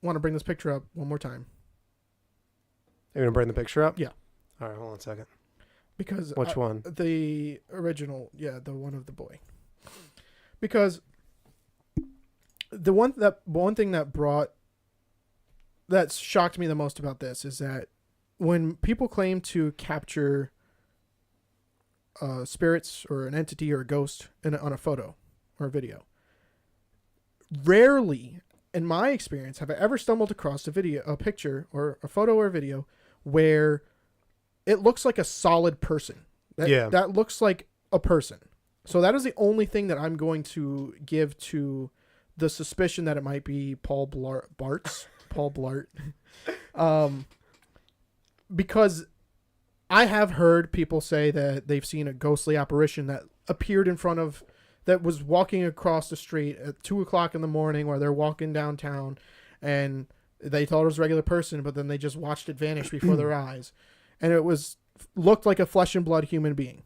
want to bring this picture up one more time. You're going to bring the picture up? Yeah. All right, hold on a second. Because which one? The original, yeah, the one of the boy. Because the one thing that shocked me the most about this is that when people claim to capture spirits or an entity or a ghost on a photo or a video, rarely, in my experience, have I ever stumbled across a picture or a photo or a video where it looks like a solid person. That looks like a person. So that is the only thing that I'm going to give to the suspicion that it might be Barts. Paul Blart. Because I have heard people say that they've seen a ghostly apparition that appeared in front of, that was walking across the street at 2:00 in the morning while they're walking downtown, and they thought it was a regular person, but then they just watched it vanish before their eyes. And it looked like a flesh and blood human being.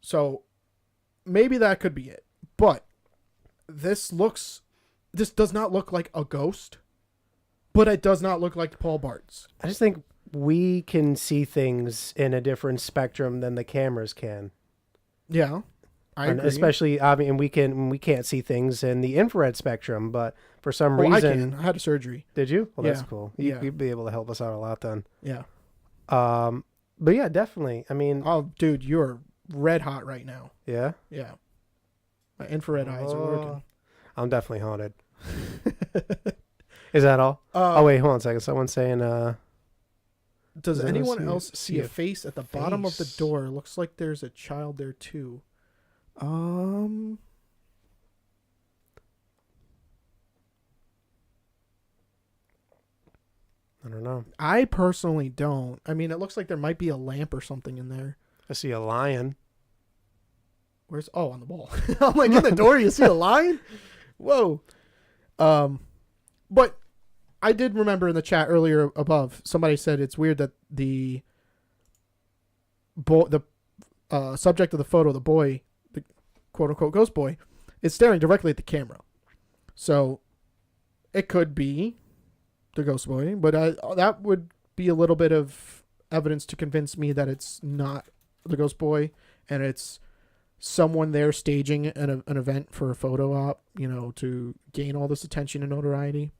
So maybe that could be it. But this does not look like a ghost, but it does not look like Paul Barts. I just think we can see things in a different spectrum than the cameras can. Yeah, I agree. Especially, I mean, we can't see things in the infrared spectrum, but for some reason, I can. I had a surgery. Did you? Well, Yeah. that's cool. Yeah. You'd be able to help us out a lot then. Yeah. But yeah, definitely. I mean, Oh, dude, you're red hot right now. yeah. Yeah. My infrared eyes are working. I'm definitely haunted. Is that all? Oh wait, hold on a second. Someone's saying, Does Does anyone anyone else see a face at the bottom of the face? door? Looks like there's a child there too. I don't know. I personally don't. I mean, it looks like there might be a lamp or something in there. I see a lion. Where's on the wall? I'm like, in the door you see a lion? Whoa. But I did remember in the chat earlier above, somebody said it's weird that the subject of the photo, the boy, the quote unquote ghost boy, is staring directly at the camera. So it could be the ghost boy, but that would be a little bit of evidence to convince me that it's not the ghost boy and it's someone there staging an event for a photo op, to gain all this attention and notoriety.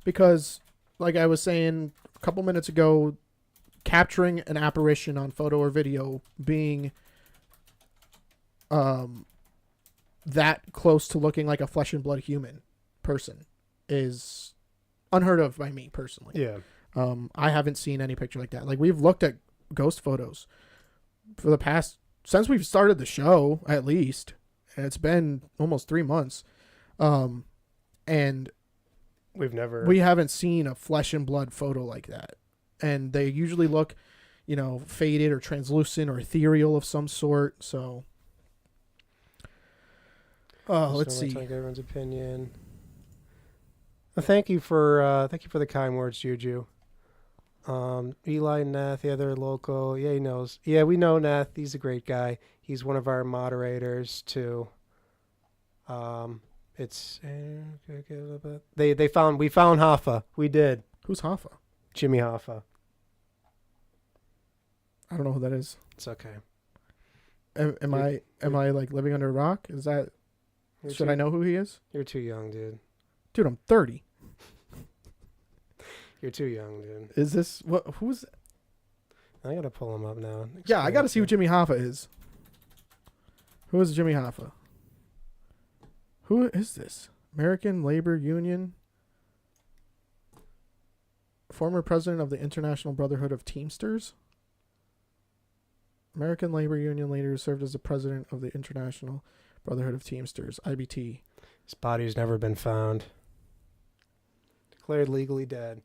Because, like I was saying a couple minutes ago, capturing an apparition on photo or video being that close to looking like a flesh and blood human person is unheard of by me personally. Yeah. I haven't seen any picture like that. Like, we've looked at ghost photos for the past, since we've started the show, at least, and it's been almost 3 months. And we haven't seen a flesh and blood photo like that. And they usually look, faded or translucent or ethereal of some sort. So, let's see. Like everyone's opinion. Well, thank you for the kind words, Juju. Eli Nath, the other local. Yeah, he knows. Yeah, we know Nath. He's a great guy. He's one of our moderators too. It's we found Hoffa. We did. Who's Hoffa? Jimmy Hoffa. I don't know who that is. It's okay. Am I like living under a rock? Is that? Should I know who he is? You're too young, dude. Dude, I'm 30. You're too young, dude. Is this what? Who's? I gotta pull him up now. Yeah, I gotta see who Jimmy Hoffa is. Who is Jimmy Hoffa? Who is this? American Labor Union, former president of the International Brotherhood of Teamsters. American Labor Union leader served as the president of the International Brotherhood of Teamsters, IBT. His body's never been found. Declared legally dead.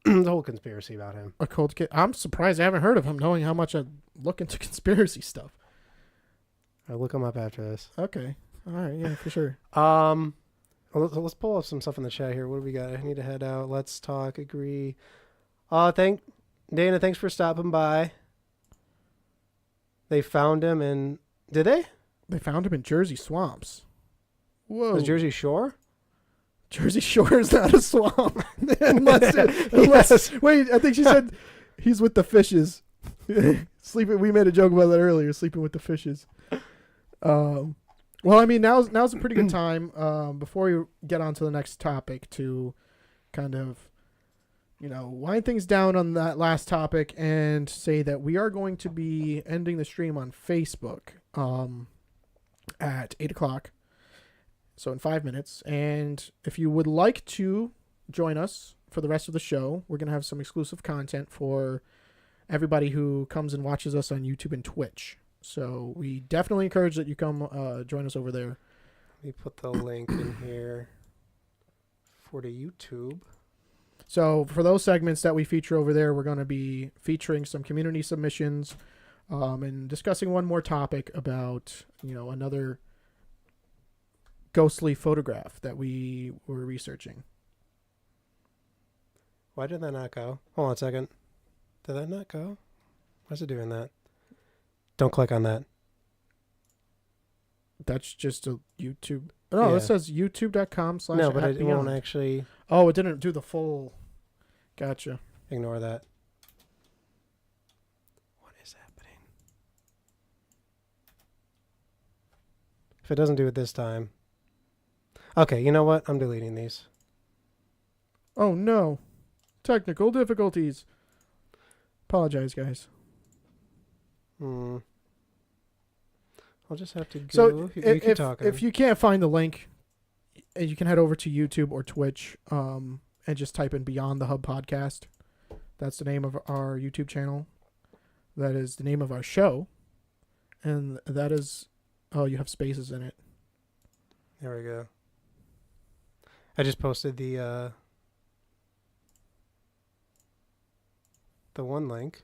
The whole conspiracy about him. A cold kid. I'm surprised I haven't heard of him, knowing how much I look into conspiracy stuff. I'll look him up after this. Okay. All right. Yeah, for sure. Let's pull up some stuff in the chat here. What do we got? I need to head out. Let's talk. Agree. Dana, thanks for stopping by. They found him in... Did they? They found him in Jersey swamps. Whoa. Was Jersey Shore? Jersey Shore is not a swamp. Unless, wait, I think she said he's with the fishes. Sleeping. We made a joke about that earlier, sleeping with the fishes. Well, I mean, now's a pretty good time before we get on to the next topic to kind of, wind things down on that last topic and say that we are going to be ending the stream on Facebook at 8 o'clock. So in 5 minutes. And if you would like to join us for the rest of the show, we're going to have some exclusive content for everybody who comes and watches us on YouTube and Twitch. So we definitely encourage that you come join us over there. Let me put the link in here for the YouTube. So for those segments that we feature over there, we're going to be featuring some community submissions and discussing one more topic about, another ghostly photograph that we were researching. Why did that not go? Hold on a second. Did that not go? Why is it doing that? Don't click on that. That's just a YouTube. No, Yeah. it says youtube.com/. No, but it won't actually. Oh, it didn't do the full. Gotcha. Ignore that. What is happening? If it doesn't do it this time. Okay, you know what? I'm deleting these. Oh, no. Technical difficulties. Apologize, guys. I'll just have to go. So you keep talking. if you can't find the link, you can head over to YouTube or Twitch and just type in Beyond the Hub Podcast. That's the name of our YouTube channel. That is the name of our show. And that is... Oh, you have spaces in it. There we go. I just posted the one link.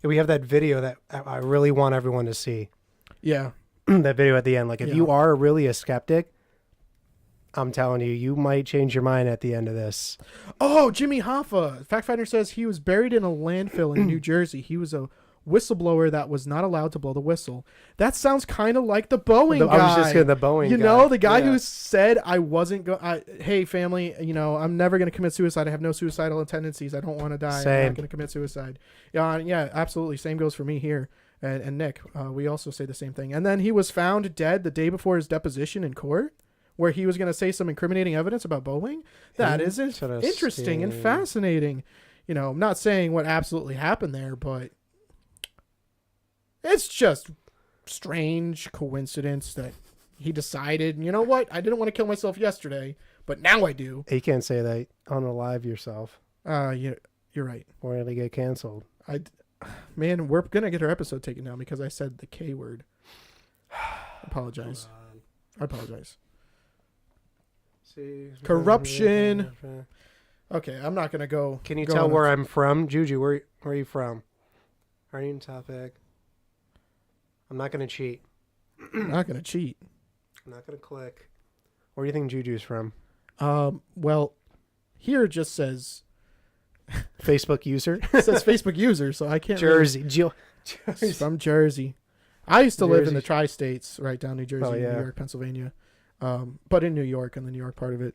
And we have that video that I really want everyone to see. Yeah. That video at the end. Like, if Yeah. you are really a skeptic, I'm telling you, you might change your mind at the end of this. Oh, Jimmy Hoffa. Fact Finder says he was buried in a landfill in New Jersey. He was a whistleblower that was not allowed to blow the whistle. That sounds kind of like the Boeing guy. I was just going to the Boeing guy. The guy Yeah. who said I wasn't going. Hey, family, I'm never going to commit suicide. I have no suicidal tendencies. I don't want to die. Same. I'm not going to commit suicide. Yeah, absolutely. Same goes for me here. And Nick, we also say the same thing. And then he was found dead the day before his deposition in court, where he was going to say some incriminating evidence about Boeing. That is interesting and fascinating. I'm not saying what absolutely happened there, but it's just strange coincidence that he decided, you know what? I didn't want to kill myself yesterday, but now I do. You can't say that on Alive yourself. You're right. Or it'll get canceled. Man, we're going to get our episode taken down because I said the K word. Apologize. I apologize. See, Corruption. Okay, I'm not going to go. Can you tell where I'm from? Juju, where are you from? Are you in topic? I'm not going to cheat. I'm not going to cheat. I'm not going to click. Where do you think Juju's from? Well, here it just says Facebook user? it says Facebook user, so I can't. Jersey. Really... From Jersey. I used to live in the tri-states, right down New Jersey, New York, Pennsylvania, but in New York and the New York part of it.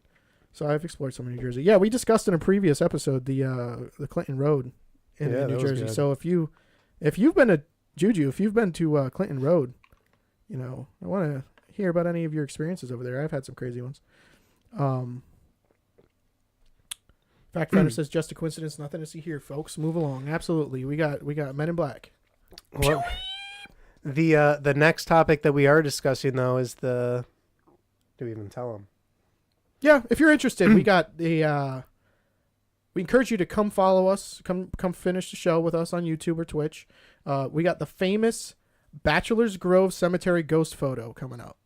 So I've explored some of New Jersey. Yeah, we discussed in a previous episode the Clinton Road in New Jersey. So if you've been to Juju, if you've been to Clinton Road, I want to hear about any of your experiences over there. I've had some crazy ones. Fact Finder says just a coincidence, nothing to see here, folks. Move along. Absolutely, we got Men in Black. Well, the next topic that we are discussing though is the. Do we even tell them? Yeah, if you're interested, we got the. We encourage you to come follow us. Come finish the show with us on YouTube or Twitch. We got the famous Bachelor's Grove Cemetery ghost photo coming up.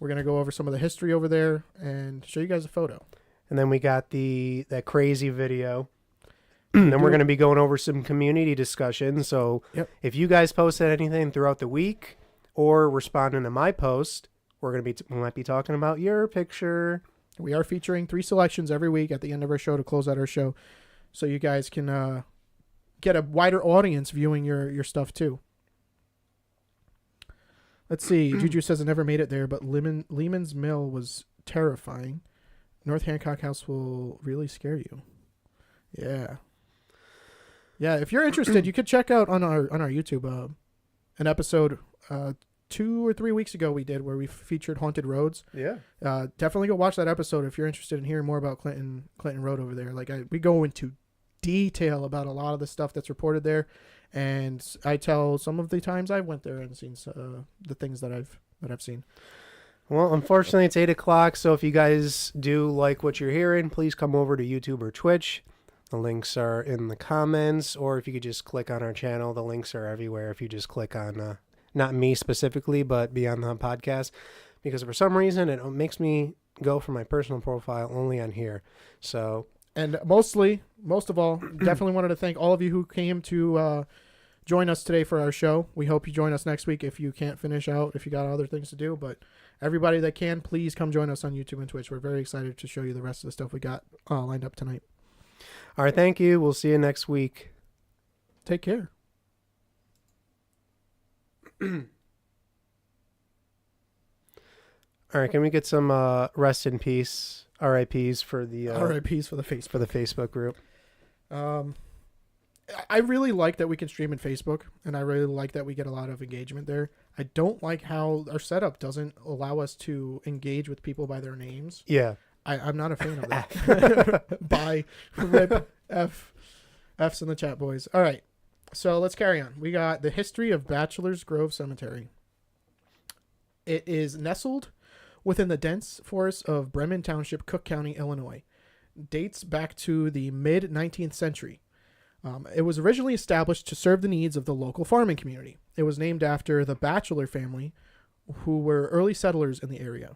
We're gonna go over some of the history over there and show you guys a photo. And then we got that crazy video. Then we're going to be going over some community discussion. So if you guys posted anything throughout the week or responding to my post, we might be talking about your picture. We are featuring 3 selections every week at the end of our show to close out our show, so you guys can get a wider audience viewing your stuff too. Let's see. Juju says I never made it there, but Lehman's Mill was terrifying. North Hancock House will really scare you. Yeah. If you're interested, you could check out on our YouTube an episode 2 or 3 weeks ago we did where we featured haunted roads. Yeah. Definitely go watch that episode if you're interested in hearing more about Clinton Road over there. Like we go into detail about a lot of the stuff that's reported there, and I tell some of the times I went there and seen the things that I've seen. Well, unfortunately, it's 8 o'clock, so if you guys do like what you're hearing, please come over to YouTube or Twitch. The links are in the comments, or if you could just click on our channel, the links are everywhere. If you just click on, not me specifically, but Beyond the Hunt podcast, because for some reason it makes me go for my personal profile only on here. So, and most of all, definitely wanted to thank all of you who came to join us today for our show. We hope you join us next week if you can't finish out, if you got other things to do. But everybody that can, please come join us on YouTube and Twitch. We're very excited to show you the rest of the stuff we got lined up tonight. All right, thank you. We'll see you next week. Take care. All right, can we get some rest in peace, RIPs for the RIPs for the Facebook group? I really like that we can stream in Facebook, and I really like that we get a lot of engagement there. I don't like how our setup doesn't allow us to engage with people by their names. Yeah. I'm not a fan of that. Bye. Rip. F's in the chat, boys. All right. So let's carry on. We got the history of Bachelor's Grove Cemetery. It is nestled within the dense forest of Bremen Township, Cook County, Illinois. Dates back to the mid-19th century. It was originally established to serve the needs of the local farming community. It was named after the Batchelor family, who were early settlers in the area.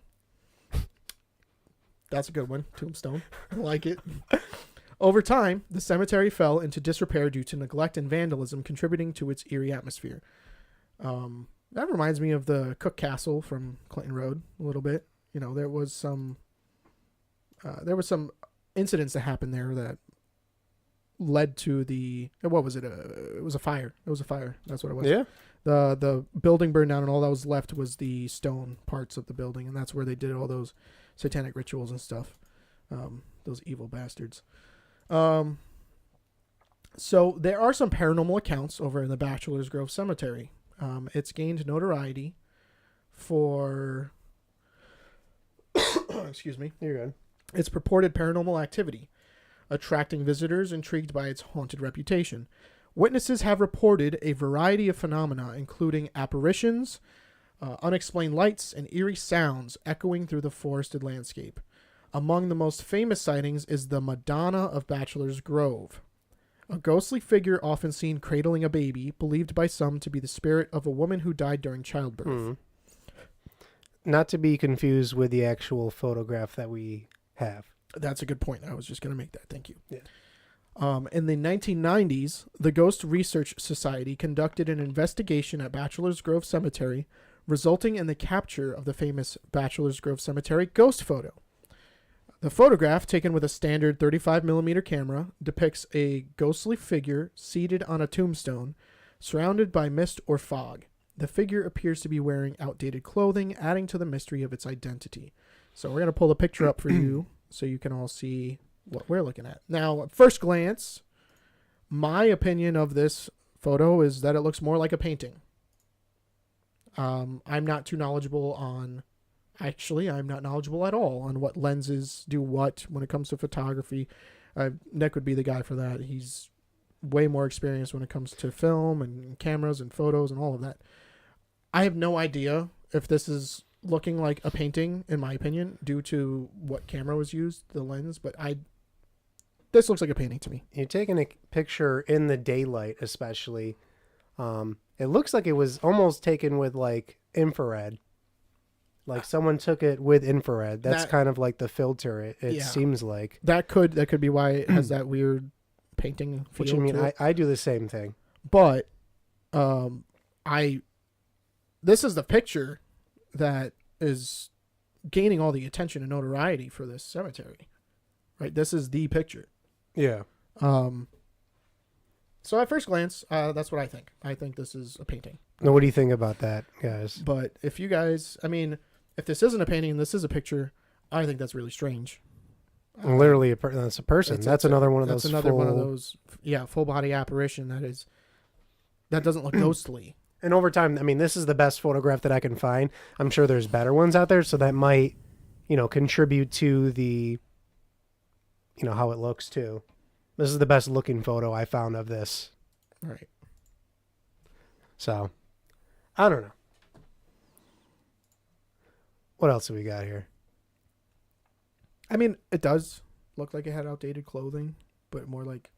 That's a good one. Tombstone. I like it. Over time, the cemetery fell into disrepair due to neglect and vandalism, contributing to its eerie atmosphere. That reminds me of the Cook Castle from Clinton Road a little bit. You know, there was some incidents that happened there that led to what was it? It was a fire. It was a fire. That's what it was. Yeah. The building burned down, and all that was left was the stone parts of the building, and that's where they did all those satanic rituals and stuff. Those evil bastards. So there are some paranormal accounts over in the Bachelor's Grove Cemetery. It's gained notoriety for excuse me. You're good. Its purported paranormal activity, attracting visitors intrigued by its haunted reputation. Witnesses have reported a variety of phenomena, including apparitions, unexplained lights, and eerie sounds echoing through the forested landscape. Among the most famous sightings is the Madonna of Bachelor's Grove, a ghostly figure often seen cradling a baby, believed by some to be the spirit of a woman who died during childbirth. Not to be confused with the actual photograph that we have. That's a good point. I was just going to make that. Thank you. Yeah. In the 1990s, the Ghost Research Society conducted an investigation at Bachelor's Grove Cemetery, resulting in the capture of the famous Bachelor's Grove Cemetery ghost photo. The photograph, taken with a standard 35mm camera, depicts a ghostly figure seated on a tombstone, surrounded by mist or fog. The figure appears to be wearing outdated clothing, adding to the mystery of its identity. So we're going to pull the picture up for you so you can all see what we're looking at. Now, at first glance, my opinion of this photo is that it looks more like a painting. I'm not too knowledgeable on... Actually, I'm not knowledgeable at all on what lenses do what when it comes to photography. Nick would be the guy for that. He's way more experienced when it comes to film and cameras and photos and all of that. I have no idea if this is looking like a painting, in my opinion, due to what camera was used, the lens, but this looks like a painting to me. You're taking a picture in the daylight, especially. It looks like it was almost taken with like infrared. Like someone took it with infrared. That's kind of like the filter. It seems like that could be why it has that weird painting feel. Which I mean, I do the same thing. But this is the picture that is gaining all the attention and notoriety for this cemetery, right? This is the picture. Yeah. So at first glance, that's what I think. I think this is a painting. Now, what do you think about that, guys? But if you guys, I mean, if this isn't a painting and this is a picture, I think that's really strange. Literally, that's a person. That's another one of those. That's another one of those. Yeah, full body apparition. That doesn't look ghostly. And over time, I mean, this is the best photograph that I can find. I'm sure there's better ones out there, so that might, contribute to the, how it looks too. This is the best looking photo I found of this. Right. So, I don't know. What else have we got here? I mean, it does look like it had outdated clothing. but more like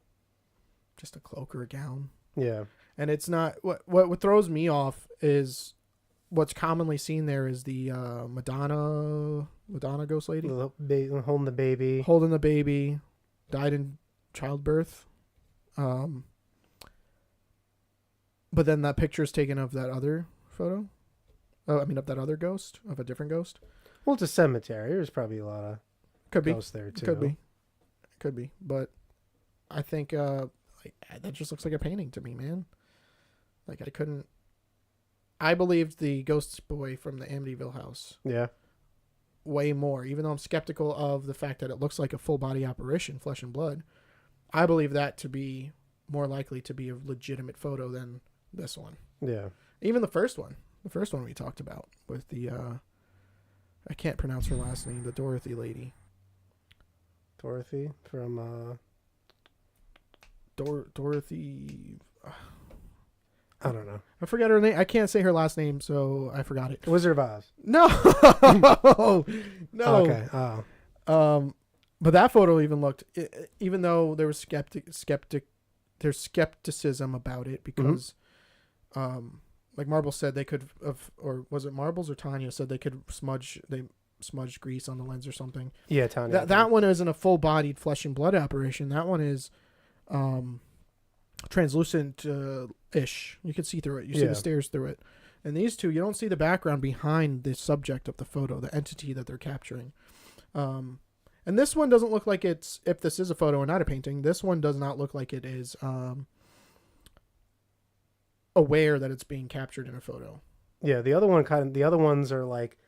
just a cloak or a gown. Yeah. And it's not what throws me off is what's commonly seen there is the Madonna ghost lady Holding the baby, died in childbirth. But then that picture is taken of that other photo. Of that other ghost, of a different ghost. Well, it's a cemetery. There's probably a lot of ghosts there too. Could be. But I think that just looks like a painting to me, man. Like I believed the ghost boy from the Amityville house. Yeah. Way more, even though I'm skeptical of the fact that it looks like a full body apparition, flesh and blood. I believe that to be more likely to be a legitimate photo than this one. Yeah. Even the first one we talked about with the, I can't pronounce her last name, the Dorothy lady. Dorothy from, Dorothy. I don't know. I forgot her name. I can't say her last name, so I forgot it. Wizard of Oz. No, no. Okay. Oh. But that photo even looked, even though there was there's skepticism about it because, like Marbles said, they could have, or was it Marbles or Tanya said they could smudge grease on the lens or something. Yeah, Tanya. That one isn't a full-bodied flesh and blood apparition. That one is, translucent ish. You can see through it. You see the stairs through it. And these two, you don't see the background behind the subject of the photo, the entity that they're capturing. And this one doesn't look like it's, if this is a photo and not a painting, this one does not look like it is aware that it's being captured in a photo. Yeah, the other ones are like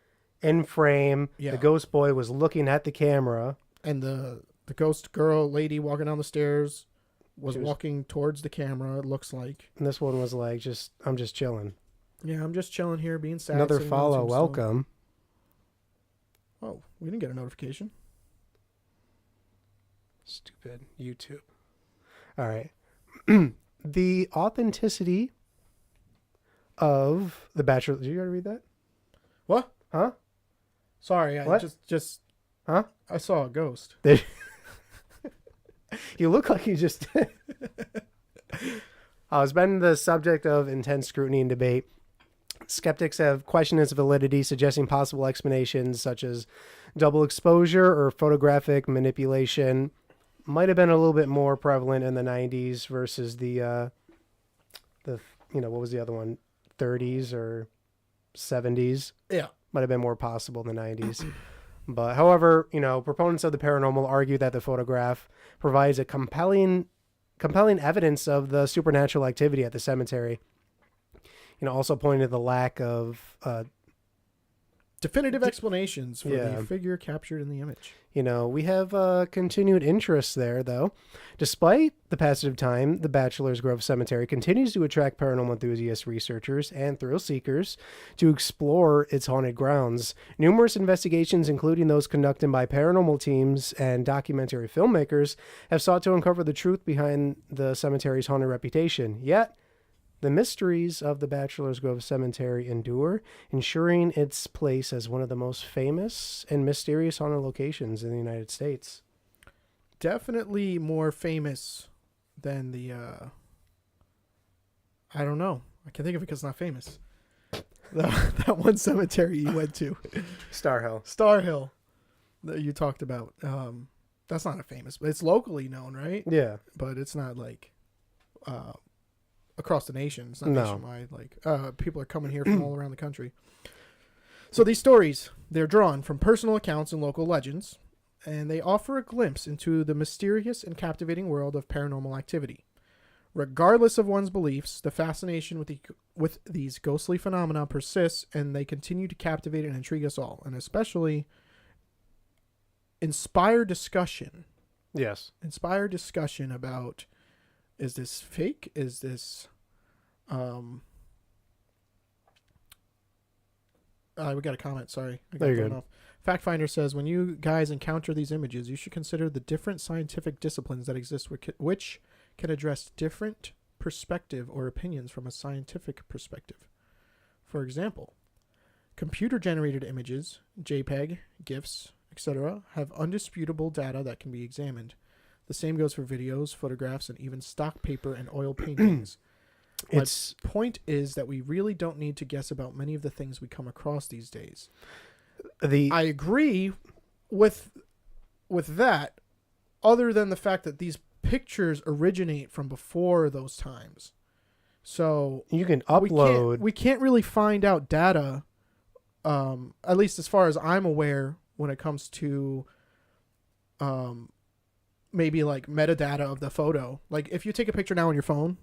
in frame. Yeah. The ghost boy was looking at the camera. And the ghost girl lady walking down the stairs was walking towards the camera, it looks like. And this one was like, I'm just chilling. Yeah, I'm just chilling here, being sad. Another follow, welcome. Oh, we didn't get a notification. Stupid YouTube. All right. The authenticity of The Bachelor. Did you already read that? What? Huh? Sorry, I just. Huh? I saw a ghost. You look like you just did. It's been the subject of intense scrutiny and debate. Skeptics have questioned its validity, suggesting possible explanations such as double exposure or photographic manipulation might have been a little bit more prevalent in the 90s versus the what was the other one? 30s or 70s. Yeah. Might have been more possible in the 90s. But however, proponents of the paranormal argue that the photograph provides a compelling evidence of the supernatural activity at the cemetery. Also pointing to the lack of definitive explanations for the figure captured in the image. We have continued interest there, though. Despite the passage of time, the Bachelor's Grove Cemetery continues to attract paranormal enthusiasts, researchers, and thrill seekers to explore its haunted grounds. Numerous investigations, including those conducted by paranormal teams and documentary filmmakers, have sought to uncover the truth behind the cemetery's haunted reputation. Yet, the mysteries of the Bachelor's Grove Cemetery endure, ensuring its place as one of the most famous and mysterious haunted locations in the United States. Definitely more famous than the, I don't know. I can't think of it because it's not famous. That one cemetery you went to. Star Hill that you talked about. That's not a famous, but it's locally known, right? Yeah. But it's not like, across the nation. It's not nationwide. Like people are coming here from all around the country. So these stories, they're drawn from personal accounts and local legends, and they offer a glimpse into the mysterious and captivating world of paranormal activity. Regardless of one's beliefs, the fascination with these ghostly phenomena persists, and they continue to captivate and intrigue us all, and especially inspire discussion. Yes. Inspire discussion about, is this fake? Is this, we got a comment. Sorry. There you go. Fact Finder says, when you guys encounter these images, you should consider the different scientific disciplines that exist, which can address different perspective or opinions from a scientific perspective. For example, computer-generated images, JPEG, GIFs, etc., have undisputable data that can be examined. The same goes for videos, photographs, and even stock paper and oil paintings. My point is that we really don't need to guess about many of the things we come across these days. I agree with that, other than the fact that these pictures originate from before those times. So you can upload. We can't really find out data, at least as far as I'm aware, when it comes to maybe like metadata of the photo. Like if you take a picture now on your phone,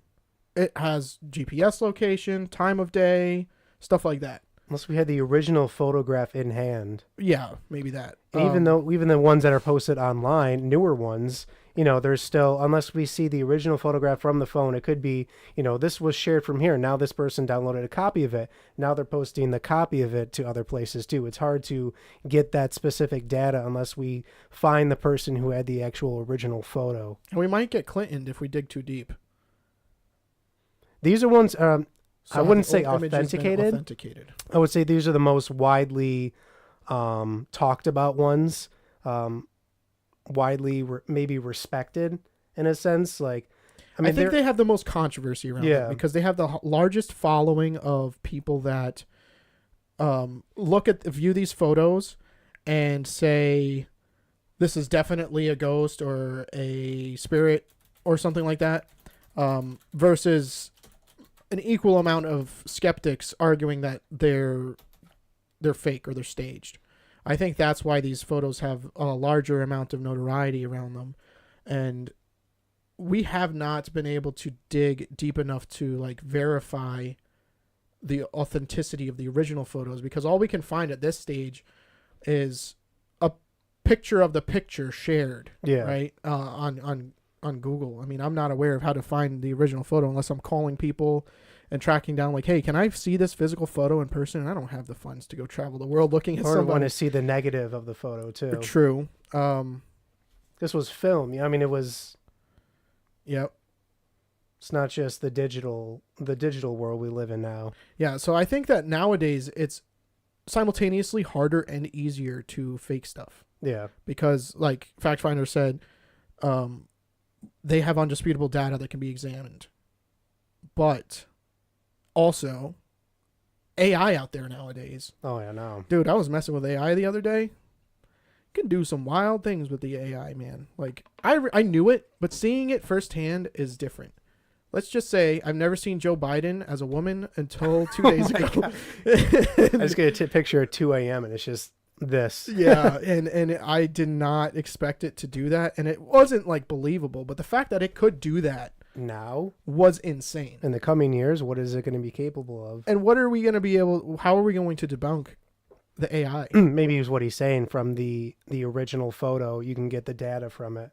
it has GPS location, time of day, stuff like that. Unless we had the original photograph in hand. Yeah, maybe that. Even the ones that are posted online, newer ones, there's still, unless we see the original photograph from the phone, it could be, this was shared from here. Now this person downloaded a copy of it. Now they're posting the copy of it to other places too. It's hard to get that specific data unless we find the person who had the actual original photo. And we might get Clinton'd if we dig too deep. These are ones, So I wouldn't say authenticated. I would say these are the most widely talked about ones, widely maybe respected in a sense. Like, I think they have the most controversy around it because they have the largest following of people that view these photos and say this is definitely a ghost or a spirit or something like that, versus an equal amount of skeptics arguing that they're fake or they're staged. I think that's why these photos have a larger amount of notoriety around them. And we have not been able to dig deep enough to like verify the authenticity of the original photos, because all we can find at this stage is a picture of the picture shared, right, on Google. I mean, I'm not aware of how to find the original photo unless I'm calling people and tracking down, like, hey, can I see this physical photo in person? And I don't have the funds to go travel the world looking at somebody. Or want to see the negative of the photo too. True. This was film. I mean, it was. Yep. It's not just the digital world we live in now. Yeah. So I think that nowadays it's simultaneously harder and easier to fake stuff. Yeah. Because, like Fact Finder said, they have undisputable data that can be examined. But also, AI out there nowadays. Oh, yeah, no. Dude, I was messing with AI the other day. You can do some wild things with the AI, man. Like, I knew it, but seeing it firsthand is different. Let's just say I've never seen Joe Biden as a woman until 2 days ago. I just get a picture at 2 a.m. and it's just this. Yeah, and I did not expect it to do that, and it wasn't like believable, but the fact that it could do that now was insane. In the coming years, what is it going to be capable of? And what are we going to be able, how are we going to debunk the AI? Maybe is what he's saying, from the original photo, you can get the data from it.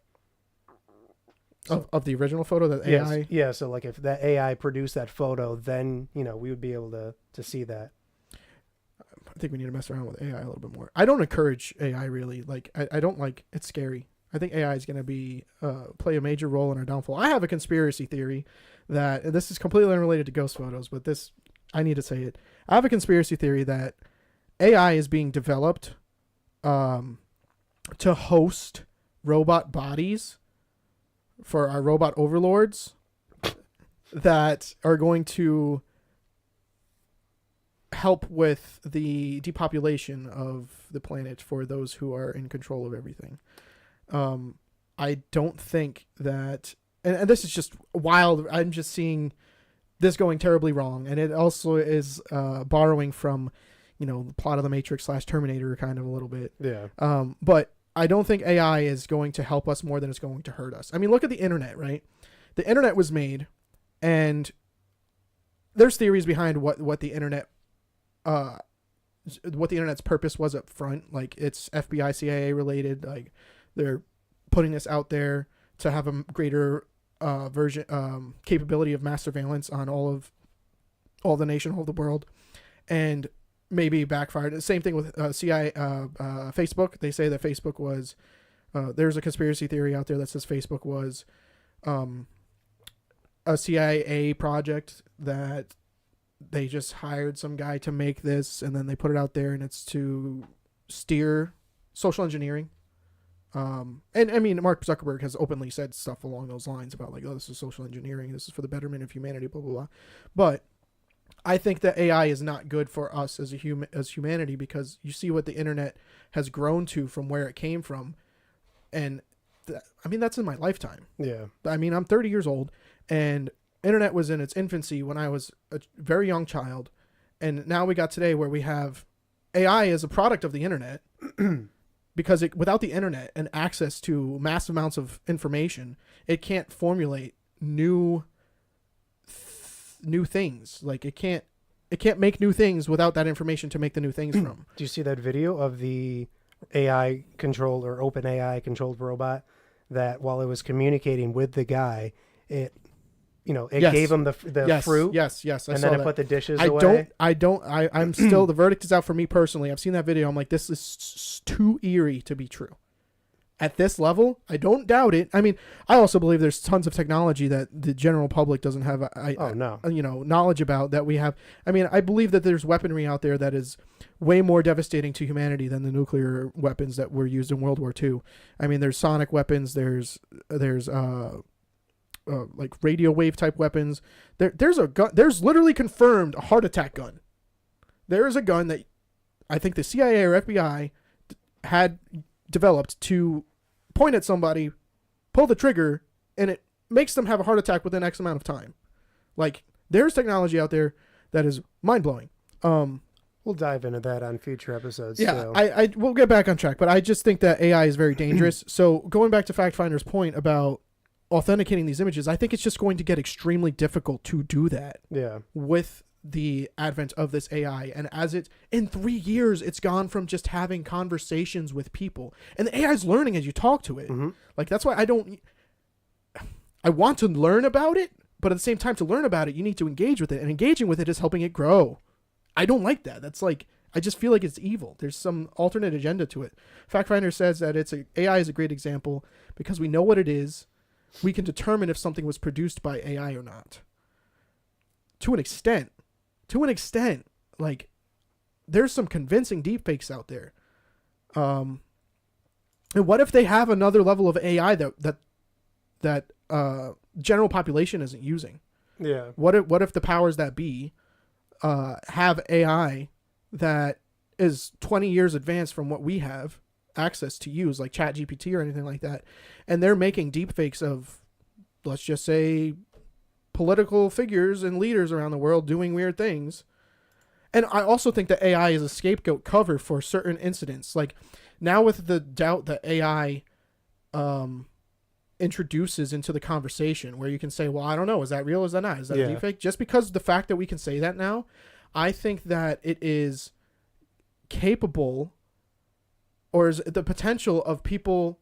Of the original photo, that AI? Yes. Yeah, so like if that AI produced that photo, then, we would be able to see that. I think we need to mess around with AI a little bit more. I don't encourage AI really. Like, I don't like, it's scary. I think AI is going to be play a major role in our downfall. I have a conspiracy theory that, and this is completely unrelated to ghost photos, but this, I need to say it. I have a conspiracy theory that AI is being developed to host robot bodies for our robot overlords that are going to help with the depopulation of the planet for those who are in control of everything. I don't think that, and this is just wild. I'm just seeing this going terribly wrong. And it also is borrowing from, the plot of the Matrix / Terminator kind of a little bit. Yeah. But I don't think AI is going to help us more than it's going to hurt us. I mean, look at the internet, right? The internet was made, and there's theories behind what the internet, what the internet's purpose was up front. Like, it's FBI, CIA related. Like, they're putting this out there to have a greater capability of mass surveillance on all the nation, all the world, and maybe backfired. The same thing with CIA, Facebook. They say that Facebook was, there's a conspiracy theory out there that says Facebook was a CIA project, that they just hired some guy to make this, and then they put it out there, and it's to steer social engineering And I mean, Mark Zuckerberg has openly said stuff along those lines about like, oh, this is social engineering. This is for the betterment of humanity, blah, blah, blah. But I think that AI is not good for us as as humanity, because you see what the internet has grown to from where it came from. And I mean, that's in my lifetime. Yeah. I mean, I'm 30 years old, and internet was in its infancy when I was a very young child. And now we got today where we have AI as a product of the internet because without the internet and access to mass amounts of information, it can't formulate new things. Like it can't make new things without that information to make the new things from. Do you see that video of the AI controlled or open AI controlled robot that while it was communicating with the guy, it Yes. gave him the fruit. Yes. And then it put the dishes away. I'm still, the verdict is out for me personally. I've seen that video. I'm like, this is too eerie to be true. At this level, I don't doubt it. I mean, I also believe there's tons of technology that the general public doesn't have knowledge about that we have. I mean, I believe that there's weaponry out there that is way more devastating to humanity than the nuclear weapons that were used in World War II. I mean, there's sonic weapons, there's like radio wave type weapons. There's a gun. There's literally confirmed a heart attack gun. There is a gun that I think the CIA or FBI had developed to point at somebody, pull the trigger, and it makes them have a heart attack within X amount of time. Like, there's technology out there that is mind blowing. We'll dive into that on future episodes. Yeah, so. we'll get back on track, but I just think that AI is very dangerous. So going back to Fact Finder's point about authenticating these images, I think it's just going to get extremely difficult to do that. Yeah. With the advent of this AI, and as it's in 3 years, it's gone from just having conversations with people, and the AI is learning as you talk to it. Mm-hmm. Like that's why I want to learn about it, but at the same time, to learn about it, you need to engage with it, and engaging with it is helping it grow. I don't like that. That's like, I just feel like it's evil. There's some alternate agenda to it. Fact Finder says that AI is a great example because we know what it is. We can determine if something was produced by AI or not. To an extent, like there's some convincing deepfakes out there. And what if they have another level of AI that general population isn't using? Yeah. What if the powers that be have AI that is 20 years advanced from what we have access to use, like ChatGPT or anything like that, and they're making deepfakes of, let's just say, political figures and leaders around the world doing weird things. And I also think that AI is a scapegoat cover for certain incidents. Like now with the doubt that AI introduces into the conversation, where you can say, well, I don't know, is that real? Is that not? Is that a deepfake? Just because the fact that we can say that now, I think that it is capable, or is the potential of people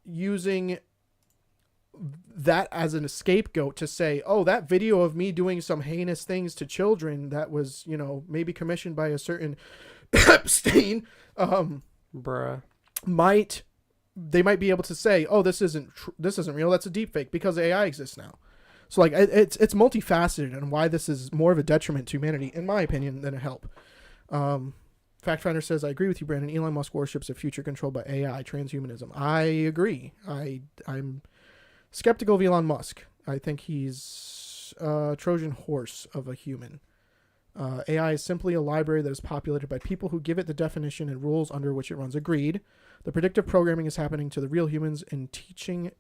using that as an scapegoat to say, oh, that video of me doing some heinous things to children that was, maybe commissioned by a certain Epstein, they might be able to say, oh, this isn't real. That's a deepfake because AI exists now. So like it's multifaceted, and why this is more of a detriment to humanity, in my opinion, than a help. Fact Finder says, I agree with you, Brandon. Elon Musk worships a future controlled by AI, transhumanism. I agree. I'm skeptical of Elon Musk. I think he's a Trojan horse of a human. AI is simply a library that is populated by people who give it the definition and rules under which it runs. Agreed. The predictive programming is happening to the real humans in teaching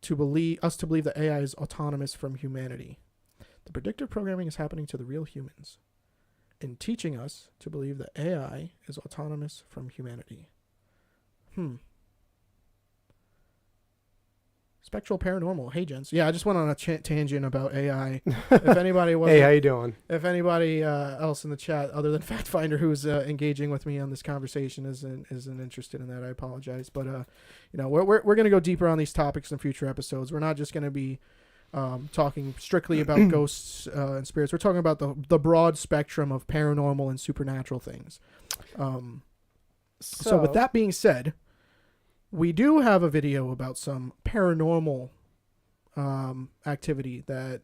to believe that AI is autonomous from humanity. The predictive programming is happening to the real humans in teaching us to believe that AI is autonomous from humanity. Spectral Paranormal. Hey, gents. Yeah, I just went on a tangent about AI. If anybody wasn't, hey, how you doing? If anybody else in the chat, other than Fact Finder, who's engaging with me on this conversation, isn't interested in that, I apologize. But we're going to go deeper on these topics in future episodes. We're not just going to be talking strictly about ghosts and spirits. We're talking about the broad spectrum of paranormal and supernatural things. So with that being said, we do have a video about some paranormal activity that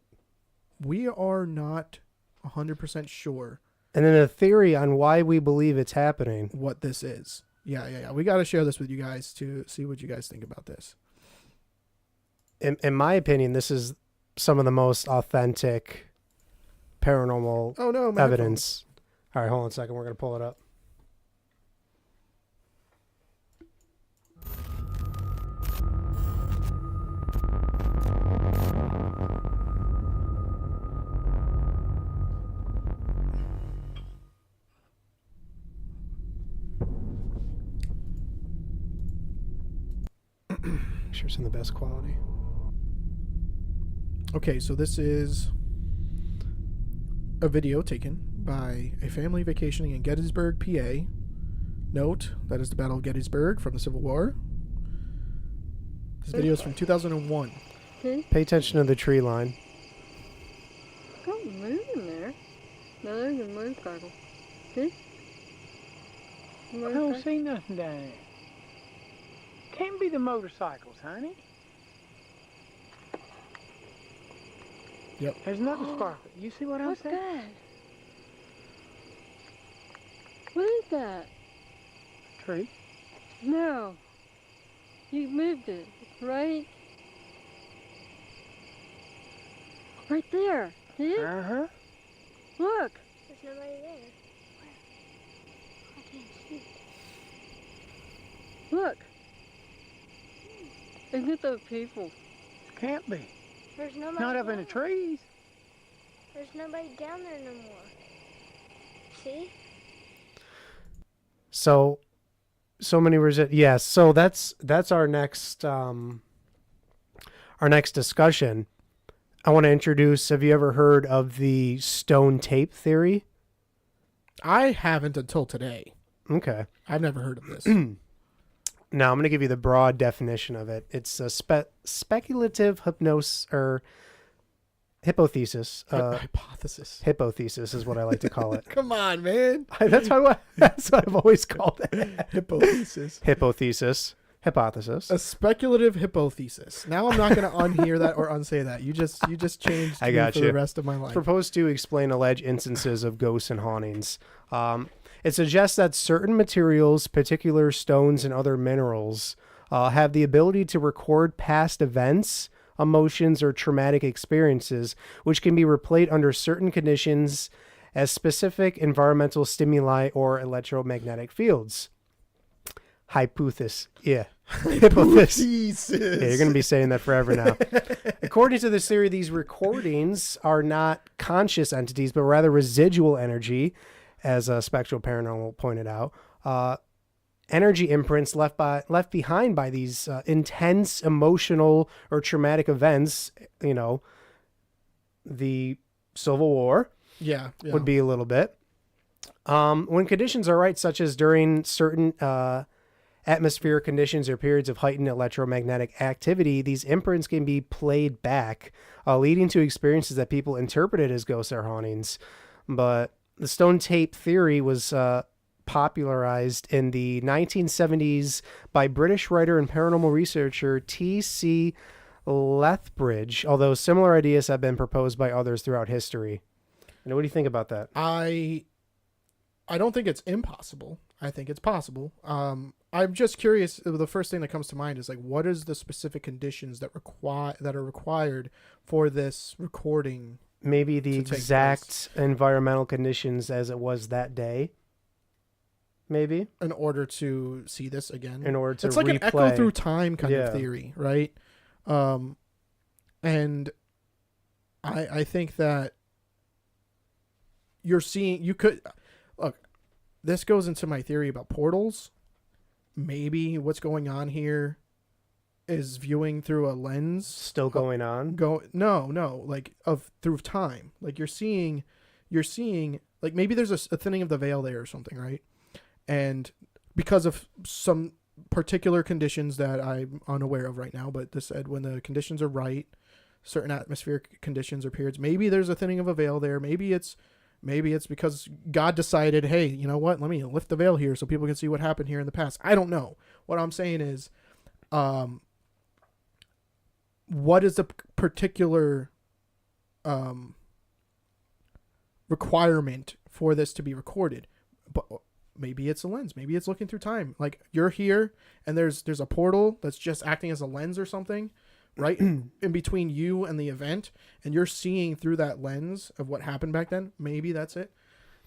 we are not 100% sure. And then a theory on why we believe it's happening. What this is. Yeah. We got to share this with you guys to see what you guys think about this. In my opinion, this is some of the most authentic paranormal my evidence. All right, hold on a second. We're going to pull it up. Make sure it's in the best quality. Okay, so this is a video taken by a family vacationing in Gettysburg, PA. Note, that is the Battle of Gettysburg from the Civil War. This video is from 2001. Pay attention to the tree line. Don't move in there. No, there's a motorcycle. See? I don't see nothing down there. Can't be the motorcycles, honey. Yep. There's another sparkle. You see what I'm What's saying? that? What is that? Tree. No. You moved it, right? Right there. See it? Uh-huh. Look. There's nobody there. Where? I can't see. Look. Isn't it those people? Can't be. There's nobody Not up down in the there. trees. There's nobody down there no more. See? So many yes. So that's our next discussion. I want to introduce. Have you ever heard of the stone tape theory? I haven't until today. Okay. I've never heard of this. Now I'm going to give you the broad definition of it. It's a speculative hypnosis or hypothesis. Hypothesis. Hypothesis is what I like to call it. Come on, man. That's what I've always called it. Hypothesis. Hypothesis. Hypothesis. A speculative hypothesis. Now I'm not going to unhear that or unsay that. You just changed I me got for you. the rest of my life. Proposed to explain alleged instances of ghosts and hauntings. It suggests that certain materials, particular stones and other minerals, have the ability to record past events, emotions, or traumatic experiences, which can be replayed under certain conditions as specific environmental stimuli or electromagnetic fields. Hypothesis. Yeah. Hypothesis. Yeah, you're going to be saying that forever now. According to this theory, these recordings are not conscious entities, but rather residual energy, as Spectral Paranormal pointed out. Energy imprints left behind by these intense emotional or traumatic events. You know, the Civil War would be a little bit. When conditions are right, such as during certain atmospheric conditions or periods of heightened electromagnetic activity, these imprints can be played back, leading to experiences that people interpreted as ghosts or hauntings. But the stone tape theory was popularized in the 1970s by British writer and paranormal researcher T.C. Lethbridge, although similar ideas have been proposed by others throughout history. And what do you think about that? I don't think it's impossible. I think it's possible. I'm just curious. The first thing that comes to mind is like, what is the specific conditions that are required for this recording? Maybe the exact environmental conditions as it was that day. Maybe in order to see this again. In order to it's like replay. An echo through time kind of theory, right? And I think that you could look. This goes into my theory about portals. Maybe what's going on here is viewing through a lens. Still going on? No, like through time. Like you're seeing like maybe there's a thinning of the veil there or something, right? And because of some particular conditions that I'm unaware of right now, but this said when the conditions are right, certain atmospheric conditions or periods, maybe there's a thinning of a veil there. Maybe it's because God decided, hey, you know what? Let me lift the veil here so people can see what happened here in the past. I don't know. What I'm saying is, what is the particular requirement for this to be recorded? But maybe it's a lens. Maybe it's looking through time. Like you're here and there's a portal that's just acting as a lens or something, right? in between you and the event, and you're seeing through that lens of what happened back then. Maybe that's it.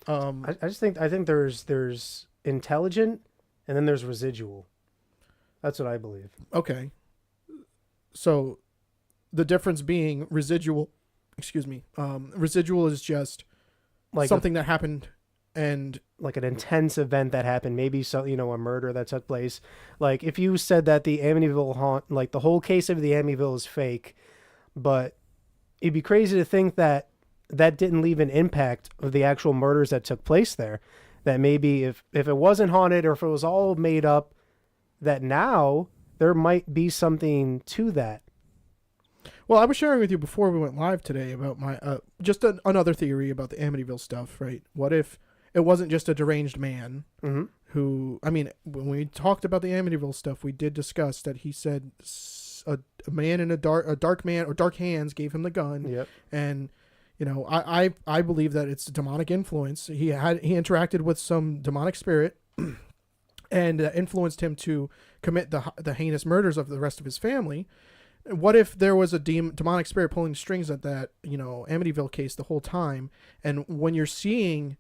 I think there's intelligent and then there's residual. That's what I believe. Okay. So the difference being residual, residual is just Like something that happened and like an intense event that happened, maybe a murder that took place. Like if you said that the Amityville haunt, like the whole case of the Amityville is fake, but it'd be crazy to think that didn't leave an impact of the actual murders that took place there. That maybe if it wasn't haunted or if it was all made up, that now there might be something to that. Well, I was sharing with you before we went live today about my just another theory about the Amityville stuff, right? What if it wasn't just a deranged man who, I mean, when we talked about the Amityville stuff, we did discuss that he said a man in a dark man or dark hands gave him the gun. Yep. And, you know, I believe that it's demonic influence. He interacted with some demonic spirit and influenced him to commit the heinous murders of the rest of his family. What if there was a demonic spirit pulling strings at that, Amityville case the whole time? And when you're seeing,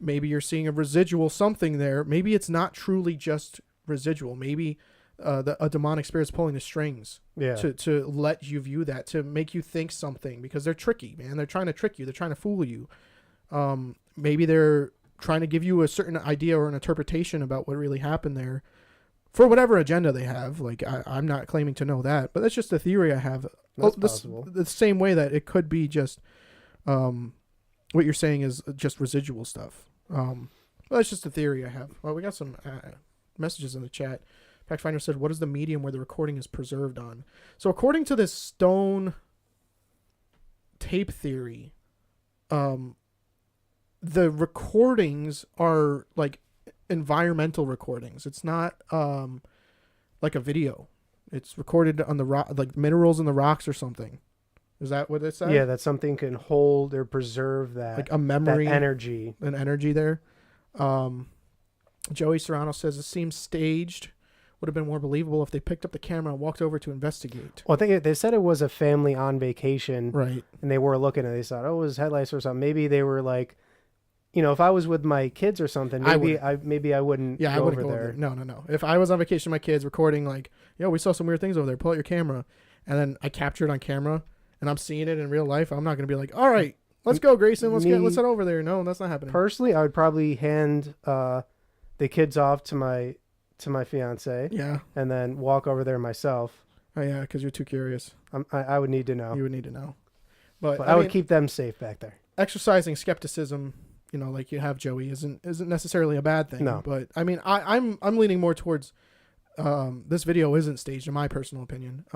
maybe you're seeing a residual something there. Maybe it's not truly just residual. Maybe a demonic spirit's pulling the strings to let you view that, to make you think something, because they're tricky, man. They're trying to trick you. They're trying to fool you. Maybe they're trying to give you a certain idea or an interpretation about what really happened there, for whatever agenda they have. Like, I'm not claiming to know that, but that's just a theory I have. That's possible. The same way that it could be just, what you're saying is just residual stuff. Well, that's just a theory I have. Well, we got some messages in the chat. Factfinder said, what is the medium where the recording is preserved on? So according to this stone tape theory, the recordings are like environmental recordings. It's not like a video. It's recorded on the rock, like minerals in the rocks or something. Is that what it said? Yeah, that something can hold or preserve that, like a memory, that energy, an energy there. Joey Serrano says it seems staged. Would have been more believable if they picked up the camera and walked over to investigate. Well, I think they said it was a family on vacation, right? And they were looking and they thought, oh, it was headlights or something. Maybe they were like, if I was with my kids or something, maybe I wouldn't. Yeah, I wouldn't go over there. No. If I was on vacation with my kids recording, like, we saw some weird things over there. Pull out your camera, and then I capture it on camera, and I'm seeing it in real life. I'm not gonna be like, all right, let's go, Grayson. Let's head over there. No, that's not happening. Personally, I would probably hand the kids off to my fiance. Yeah. And then walk over there myself. Oh yeah, because you're too curious. I would need to know. You would need to know. But I would keep them safe back there. Exercising skepticism, like you have, Joey, isn't necessarily a bad thing. No. But I mean, I'm leaning more towards this video isn't staged, in my personal opinion.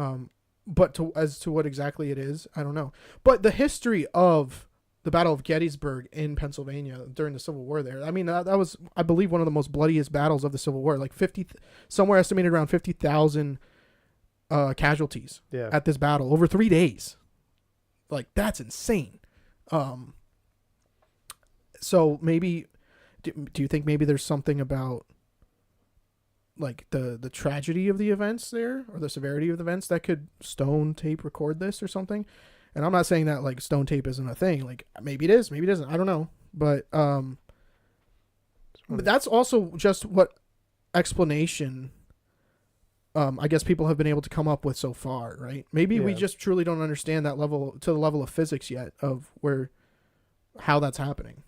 But as to what exactly it is, I don't know. But the history of the Battle of Gettysburg in Pennsylvania during the Civil War there, I mean, that was, I believe, one of the most bloodiest battles of the Civil War. Like somewhere estimated around 50,000 casualties at this battle over 3 days. Like, that's insane. So maybe, do you think maybe there's something about like the tragedy of the events there, or the severity of the events, that could stone tape record this or something? And I'm not saying that like stone tape isn't a thing. Like, maybe it is, maybe it isn't. I don't know. But that's also just what explanation I guess people have been able to come up with so far, right? Maybe we just truly don't understand that level, to the level of physics yet, of how that's happening.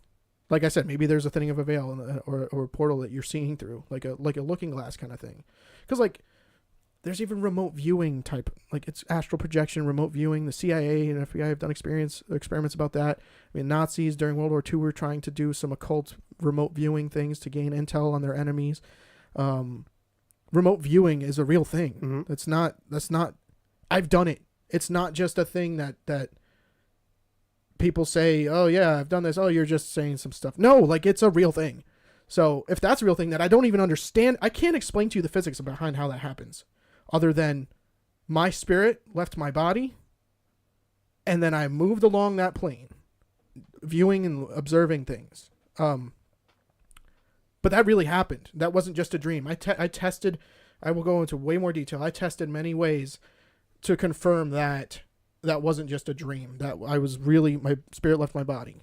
Like I said, maybe there's a thinning of a veil or a portal that you're seeing through, like a looking glass kind of thing. Because like, there's even remote viewing type, like it's astral projection, remote viewing. The CIA and FBI have done experiments about that. I mean, Nazis during World War II were trying to do some occult remote viewing things to gain intel on their enemies. Remote viewing is a real thing. Mm-hmm. That's not, I've done it. It's not just a thing that people say, oh yeah, I've done this. Oh, you're just saying some stuff. No, like, it's a real thing. So if that's a real thing that I don't even understand, I can't explain to you the physics behind how that happens, other than my spirit left my body and then I moved along that plane, viewing and observing things. But But that really happened. That wasn't just a dream. I tested. I will go into way more detail. I tested many ways to confirm that that wasn't just a dream. That I was really, my spirit left my body.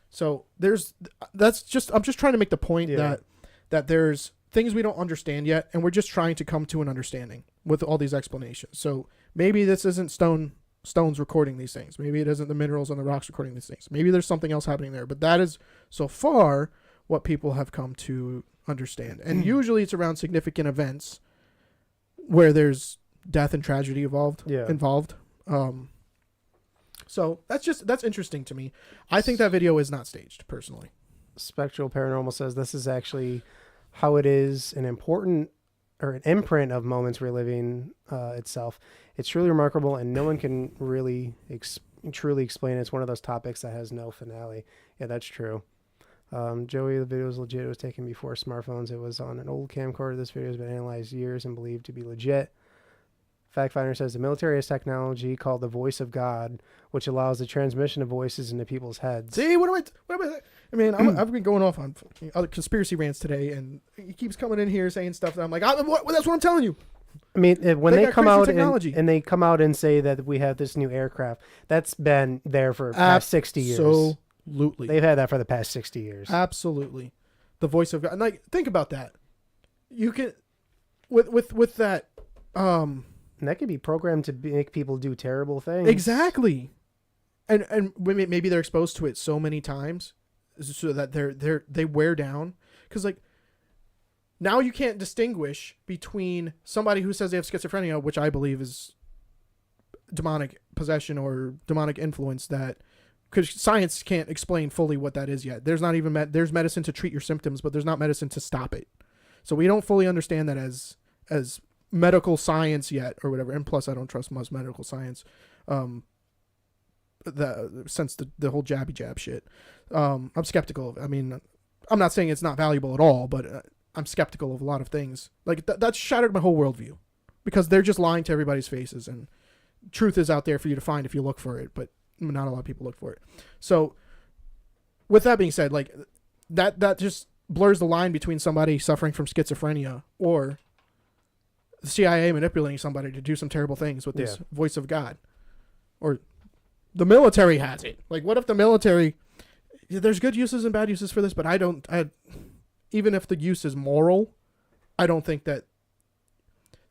So I'm just trying to make the point that there's things we don't understand yet, and we're just trying to come to an understanding with all these explanations. So maybe this isn't stones recording these things. Maybe it isn't the minerals on the rocks recording these things. Maybe there's something else happening there. But that is so far what people have come to understand. And usually it's around significant events where there's death and tragedy involved. So that's interesting to me. I think that video is not staged, personally. Spectral Paranormal says this is actually how it is an important or an imprint of moments reliving itself. It's truly remarkable, and no one can really truly explain it. It's one of those topics that has no finale. Yeah, that's true. Joey, the video was legit. It was taken before smartphones. It was on an old camcorder. This video has been analyzed years and believed to be legit. Fact Finder says the military has technology called the voice of God, which allows the transmission of voices into people's heads. See, what am I mean, I've been going off on other conspiracy rants today, and he keeps coming in here saying stuff that I'm like, that's what I'm telling you. I mean, when they come out and they come out and say that we have this new aircraft, that's been there for past 60 years. Absolutely. They've had that for the past 60 years. Absolutely. The voice of God. And like, think about that. You can, with that, and that could be programmed to make people do terrible things. Exactly. And maybe they're exposed to it so many times so that they wear down. Because like, now you can't distinguish between somebody who says they have schizophrenia, which I believe is demonic possession or demonic influence, that because science can't explain fully what that is yet. There's not even there's medicine to treat your symptoms, but there's not medicine to stop it. So we don't fully understand that as medical science yet, or whatever. And plus, I don't trust most medical science. Since the whole jabby jab shit, I'm skeptical of. I mean, I'm not saying it's not valuable at all, but I'm skeptical of a lot of things. Like that's shattered my whole worldview, because they're just lying to everybody's faces, and truth is out there for you to find if you look for it, but not a lot of people look for it. So with that being said, like that just blurs the line between somebody suffering from schizophrenia or the CIA manipulating somebody to do some terrible things with this voice of God, or the military has it. Like, what if the military, there's good uses and bad uses for this, but even if the use is moral, I don't think that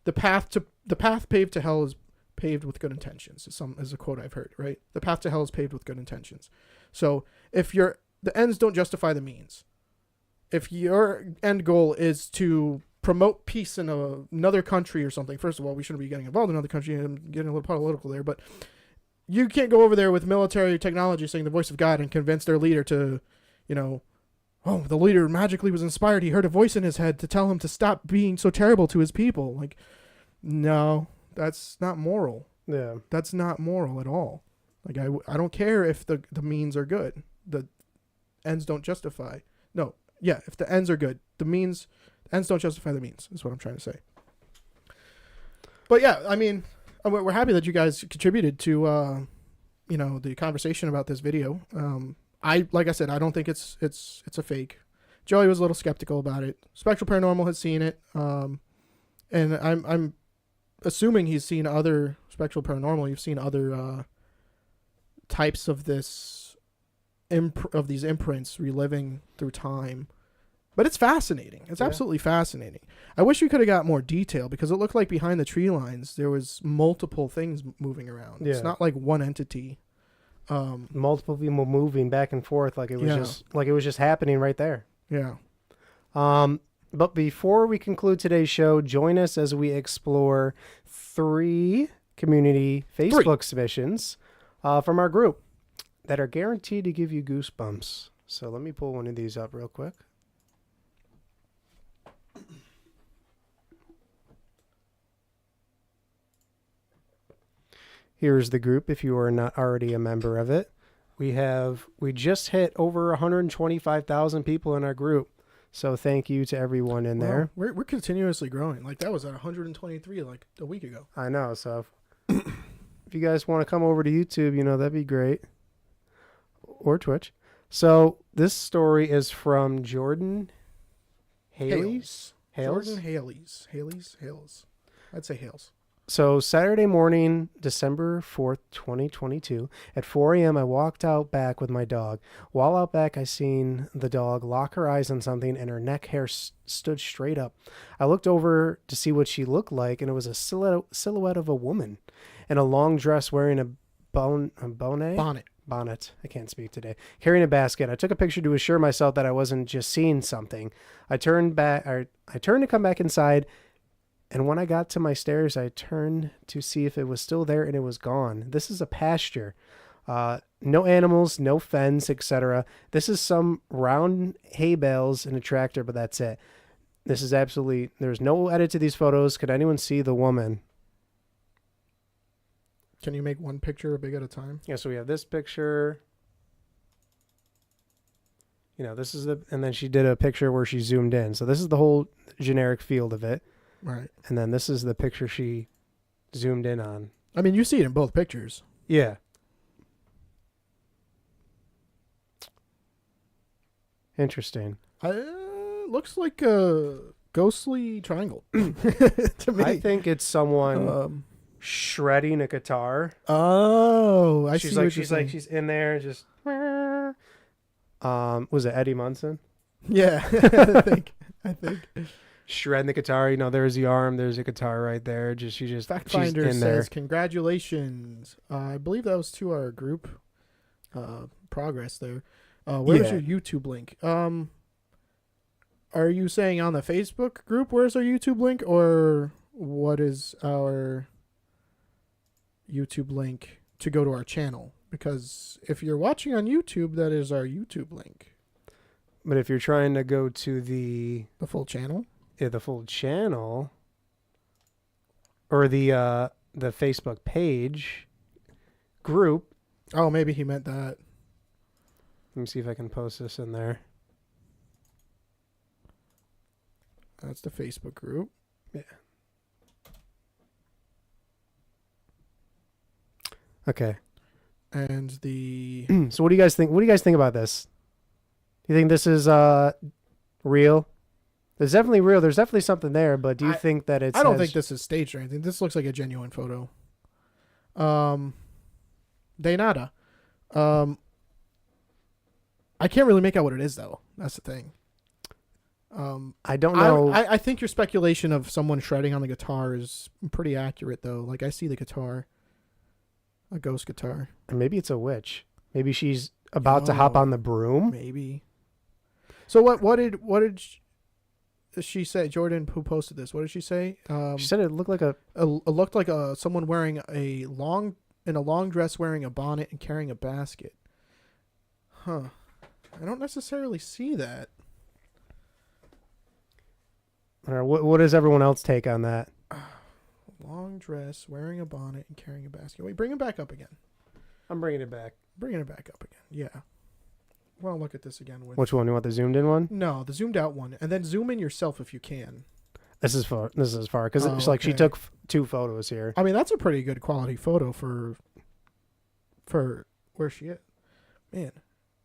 the path paved to hell is paved with good intentions, is a quote I've heard, right? The path to hell is paved with good intentions. So if the ends don't justify the means, if your end goal is to promote peace in another country or something, first of all, we shouldn't be getting involved in another country. I'm getting a little political there, but you can't go over there with military technology saying the voice of God and convince their leader to, oh, the leader magically was inspired. He heard a voice in his head to tell him to stop being so terrible to his people. Like, no, that's not moral. Yeah. That's not moral at all. Like, I don't care if the means are good. The ends don't justify. No. Yeah. If the ends are good, the ends don't justify the means, is what I'm trying to say. But yeah, I mean, we're happy that you guys contributed to, the conversation about this video. Like I said, I don't think it's a fake. Joey was a little skeptical about it. Spectral Paranormal has seen it, and I'm assuming he's seen other Spectral Paranormal. You've seen other types of these imprints reliving through time. But it's fascinating. It's absolutely fascinating. I wish we could have got more detail, because it looked like behind the tree lines there was multiple things moving around. Yeah. It's not like one entity. Multiple people moving back and forth like it was just happening right there. Yeah. But before we conclude today's show, join us as we explore 3 community Facebook submissions from our group that are guaranteed to give you goosebumps. So let me pull one of these up real quick. Here's the group if you are not already a member of it. We just hit over 125,000 people in our group. So thank you to everyone in there. We're continuously growing. Like, that was at 123 like a week ago. I know. So if you guys want to come over to YouTube, that'd be great. Or Twitch. So this story is from Jordan Haley's? Hales? Jordan Hales. I'd say Hales. So Saturday morning, December 4th, 2022, at 4 a.m., I walked out back with my dog. While out back, I seen the dog lock her eyes on something and her neck hair stood straight up. I looked over to see what she looked like, and it was a silhouette of a woman in a long dress wearing a bonnet. I can't speak today. Carrying a basket. I took a picture to assure myself that I wasn't just seeing something. I turned to come back inside. And when I got to my stairs, I turned to see if it was still there, and it was gone. This is a pasture. No animals, no fence, etc. This is some round hay bales and a tractor, but that's it. This is absolutely... There's no edit to these photos. Could anyone see the woman? Can you make one picture big at a time? Yeah, so we have this picture. This is the... And then she did a picture where she zoomed in. So this is the whole generic field of it. Right. And then this is the picture she zoomed in on. I mean, you see it in both pictures. Yeah. Interesting. Looks like a ghostly triangle to me. I think it's someone shredding a guitar. Oh, I see. She's in there just. Was it Eddie Munson? Yeah, I think. Shredding the guitar, there's the arm, there's a guitar right there. She's Fact-Finder in says, there. congratulations. I believe that was to our group progress there. Where's your YouTube link? Are you saying on the Facebook group, where's our YouTube link? Or what is our YouTube link to go to our channel? Because if you're watching on YouTube, that is our YouTube link. But if you're trying to go to the full channel? Yeah, the full channel or the Facebook page group. Oh, maybe he meant that. Let me see if I can post this in there. That's the Facebook group. Yeah. Okay. And the So what do you guys think? What do you guys think about this? Do you think this is real? There's definitely real. There's definitely something there, but do you think that it's... I don't think this is staged or anything. This looks like a genuine photo. De nada. I can't really make out what it is, though. That's the thing. I don't know. I think your speculation of someone shredding on the guitar is pretty accurate, though. Like, I see the guitar. A ghost guitar. Or maybe it's a witch. Maybe she's about to hop on the broom. Maybe. So what did she say? Jordan, who posted this, what did she say? She said it looked like looked like someone wearing a long dress, wearing a bonnet and carrying a basket. Huh. I don't necessarily see that. What does everyone else take on that? Long dress, wearing a bonnet and carrying a basket. Wait, bring it back up again. I'm bringing it back. Bringing it back up again. Yeah. Well, look at this again. Which one? You want the zoomed in one? No, the zoomed out one, and then zoom in yourself if you can. This is far because it's like she took 2 photos here. I mean, that's a pretty good quality photo for where she is. Man,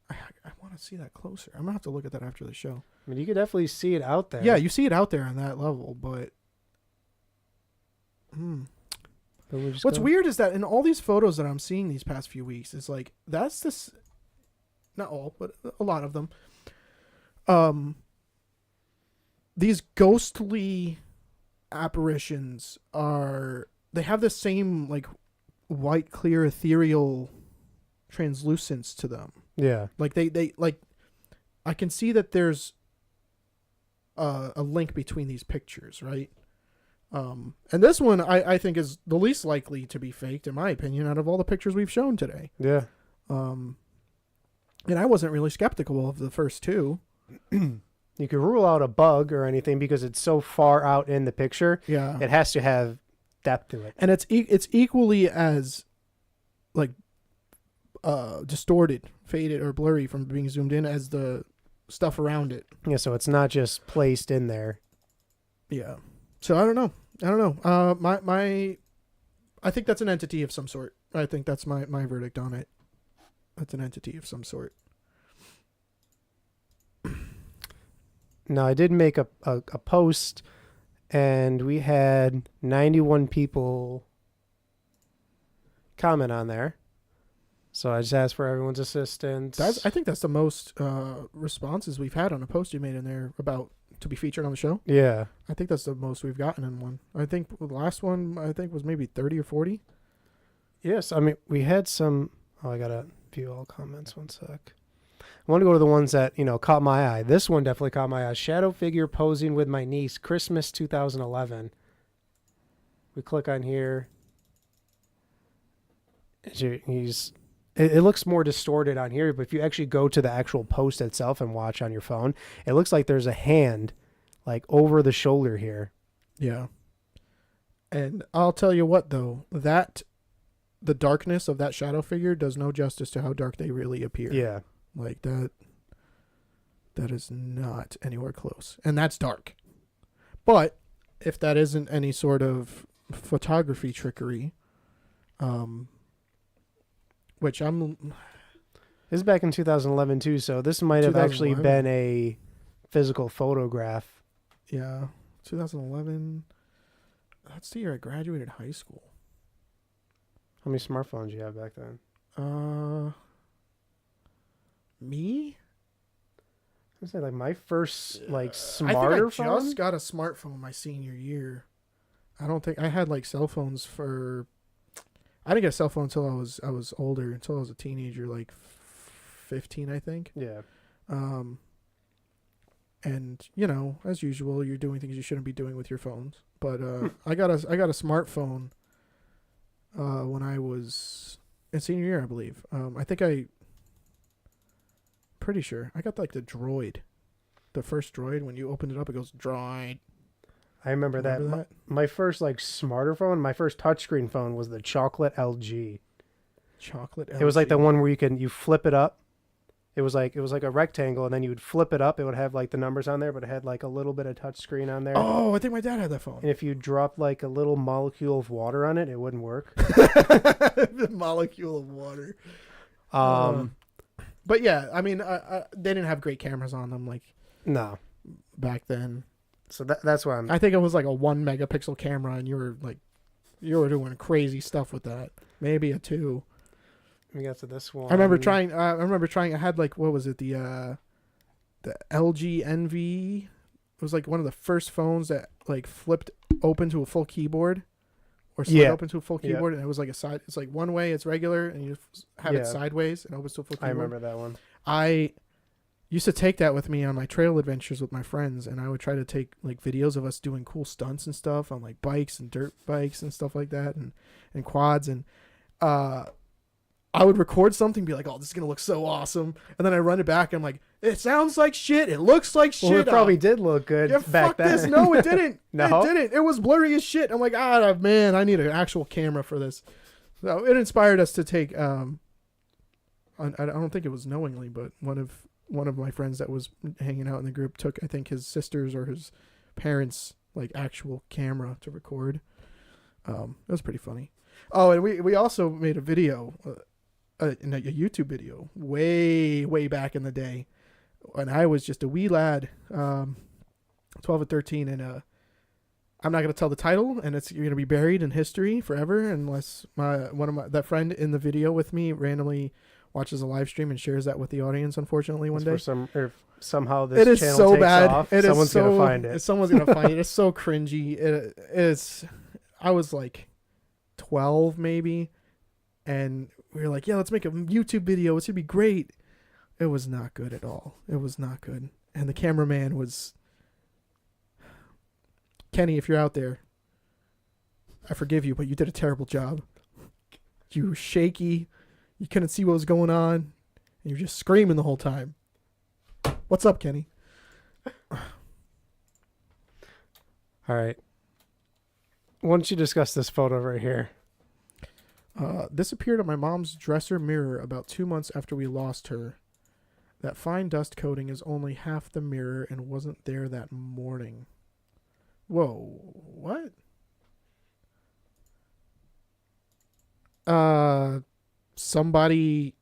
I want to see that closer. I'm gonna have to look at that after the show. I mean, you could definitely see it out there. Yeah, you see it out there on that level, but. What's weird is that in all these photos that I'm seeing these past few weeks, it's like that's this. Not all, but a lot of them. These ghostly apparitions they have the same like white, clear, ethereal translucence to them. Yeah. Like they like, I can see that there's a link between these pictures, right? And this one I think is the least likely to be faked, in my opinion, out of all the pictures we've shown today. Yeah. And I wasn't really skeptical of the first 2. You could rule out a bug or anything because it's so far out in the picture. Yeah. It has to have depth to it. And it's equally as like distorted, faded, or blurry from being zoomed in as the stuff around it. Yeah, so it's not just placed in there. Yeah. So I don't know. I think that's an entity of some sort. I think that's my verdict on it. That's an entity of some sort. Now, I did make a post, and we had 91 people comment on there. So I just asked for everyone's assistance. I think that's the most responses we've had on a post you made in there about to be featured on the show. Yeah. I think that's the most we've gotten in one. I think the last one was maybe 30 or 40. Yes, I mean, we had some... Oh, I got to view all comments. One sec. I want to go to the ones that, caught my eye. This one definitely caught my eye. Shadow figure posing with my niece, Christmas 2011. We click on here. It looks more distorted on here, but if you actually go to the actual post itself and watch on your phone, it looks like there's a hand like over the shoulder here. Yeah. And I'll tell you what, though, the darkness of that shadow figure does no justice to how dark they really appear. Yeah. Like that is not anywhere close. And that's dark. But if that isn't any sort of photography trickery, which this is back in 2011 too, so this might have actually been a physical photograph. Yeah. 2011. That's the year I graduated high school. How many smartphones did you have back then? Me? I say like my first smartphone. I think I just got a smartphone my senior year. I don't think I had cell phones for. I didn't get a cell phone until I was older, until I was a teenager, 15, I think. Yeah. And as usual, you're doing things you shouldn't be doing with your phones. But I got a smartphone when I was in senior year, I believe. Pretty sure I got the Droid, the first Droid. When you opened it up, it goes Droid. I remember that. My first smarter phone, my first touchscreen phone was the chocolate LG. Chocolate LG. It was like the one where you flip it up. It was like a rectangle, and then you would flip it up. It would have the numbers on there, but it had a little bit of touchscreen on there. Oh, I think my dad had that phone. And if you dropped a little molecule of water on it, it wouldn't work. The molecule of water. But yeah, I mean, they didn't have great cameras on them no back then. So that's why I think it was a 1 megapixel camera, and you were doing crazy stuff with that. Maybe a 2. We got to this one. I remember trying. I had what was it? The LG NV. It was one of the first phones that flipped open to a full keyboard, or slid open to a full keyboard, and it was a side. It's one way, it's regular, and you have it sideways and opens to a full keyboard. I remember that one. I used to take that with me on my trail adventures with my friends, and I would try to take videos of us doing cool stunts and stuff on bikes and dirt bikes and stuff like that, and quads, and I would record something, be like, "Oh, this is gonna look so awesome," and then I run it back, and I'm like, "It sounds like shit. It looks like shit." Well, it probably did look good back then. This. No, it didn't. No? It didn't. It was blurry as shit. I'm like, man, I need an actual camera for this. So it inspired us to take. I don't think it was knowingly, but one of my friends that was hanging out in the group took, I think, his sister's or his parents' actual camera to record. It was pretty funny. Oh, and we also made a video. In a YouTube video way back in the day when I was just a wee lad, 12 or 13, and I'm not going to tell the title, and it's going to be buried in history forever unless that friend in the video with me randomly watches a live stream and shares that with the audience, unfortunately, one day. Somehow this it is channel so takes bad. off, someone's going to find it. Someone's going to find it. It's so cringy. I was 12 maybe, and we were like, yeah, let's make a YouTube video. It's going to be great. It was not good at all. It was not good. And the cameraman was... Kenny, if you're out there, I forgive you, but you did a terrible job. You were shaky. You couldn't see what was going on. And you were just screaming the whole time. What's up, Kenny? All right. Why don't you discuss this photo right here? This appeared on my mom's dresser mirror about 2 months after we lost her. That fine dust coating is only half the mirror and wasn't there that morning. Whoa, what? Somebody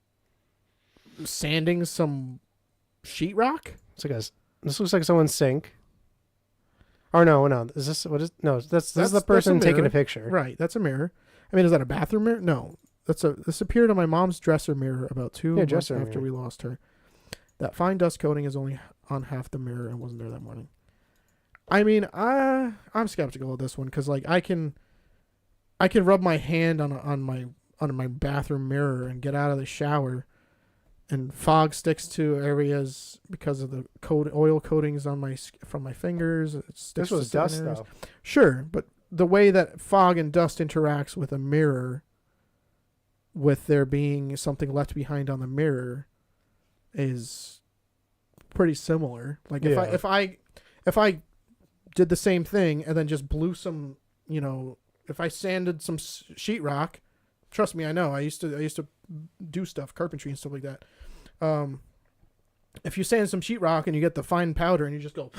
sanding some sheetrock? It's like This looks like someone's sink. Or no. Is this what is? No, this is the person that's taking mirror. a picture. Right, that's a mirror. I mean, is that a bathroom mirror? No, this appeared on my mom's dresser mirror about 2 months dresser after mirror. we lost her. That fine dust coating is only on half the mirror and wasn't there that morning. I mean, I'm skeptical of this one because like I can rub my hand on my bathroom mirror and get out of the shower, and fog sticks to areas because of the oil coatings on from my fingers. It sticks This was to dust areas. though. Sure, but the way that fog and dust interacts with a mirror, with there being something left behind on the mirror, is pretty similar. Like Yeah. if I did the same thing and then just blew some, if I sanded some sheetrock, trust me, I know. I used to do stuff, carpentry and stuff like that. If you sand some sheetrock and you get the fine powder and you just go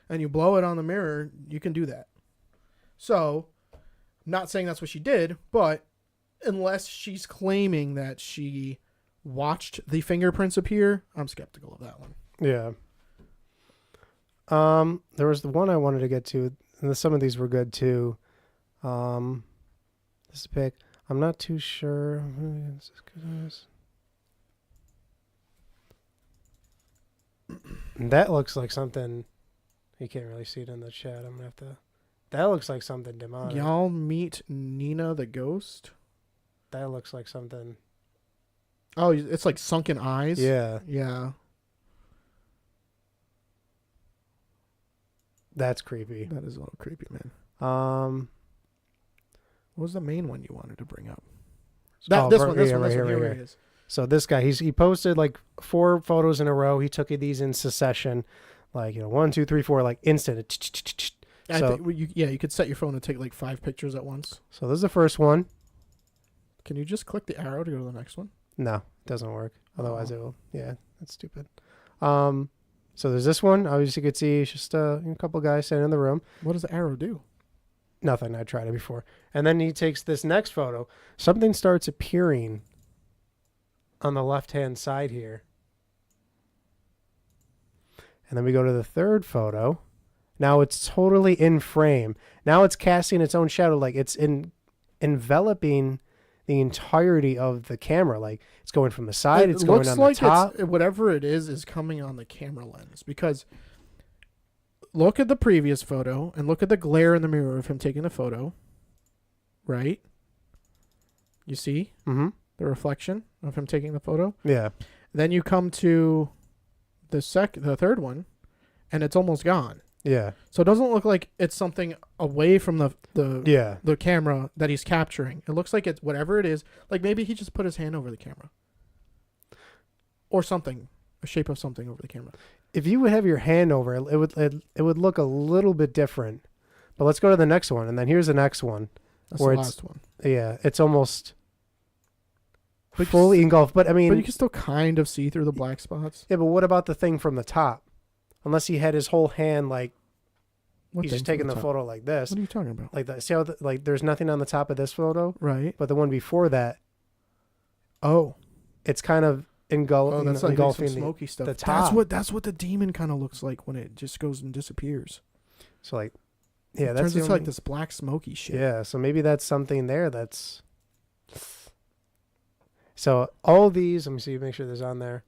and you blow it on the mirror, you can do that. So, not saying that's what she did, but unless she's claiming that she watched the fingerprints appear, I'm skeptical of that one. Yeah. There was the one I wanted to get to, and some of these were good too. This pic, I'm not too sure. That looks like something. You can't really see it in the chat. I'm gonna have to. That looks like something demonic. Y'all meet Nina the ghost? That looks like something. Oh, it's like sunken eyes? Yeah, Yeah. that's creepy. That is a little creepy, man. What was the main one you wanted to bring up? This one. Here it is. So this guy, he posted like 4 photos in a row. He took these in succession, like 1, 2, 3, 4, like instant. I So think you could set your phone to take like 5 pictures at once. this is the first one. Can you just click the arrow to go to the next one? No, it doesn't work. Otherwise Oh. it will. Yeah, that's stupid. So there's this one. Obviously, you could see it's just a couple guys standing in the room. What does the arrow do? Nothing. I tried it before. And then he takes this next photo. Something starts appearing on the left-hand side here. And then we go to the third photo. Now it's totally in frame. Now it's casting its own shadow. Like it's enveloping the entirety of the camera. Like it's going from the side. It's going on the top. Whatever it is coming on the camera lens. Because look at the previous photo and look at the glare in the mirror of him taking the photo. Right? You see Mm-hmm. the reflection of him taking the photo? Yeah. Then you come to the third one, and it's almost gone. Yeah. So it doesn't look like it's something away from Yeah. the camera that he's capturing. It looks like it's whatever it is. Like maybe he just put his hand over the camera. Or something. A shape of something over the camera. If you would have your hand over it, it would look a little bit different. But let's go to the next one, and then here's the next one. That's Or the it's- last one. Yeah, it's almost But fully engulfed. But I mean, But you can still kind of see through the black spots. yeah. But what about the thing from the top? Unless he had his whole hand like What he's thing just from taking the top? photo like this, What are you talking about? like that. See how like there's nothing on the top of this photo, Right. but the one before that, Oh. it's kind of Oh, that's like engulfing some the smoky stuff. top. That's what the demon kind of looks like when it just goes and disappears. So like, yeah, It that's turns the into like only- this black smoky shit. Yeah, so maybe that's something there. That's so all these. Let me see. Make sure there's on there.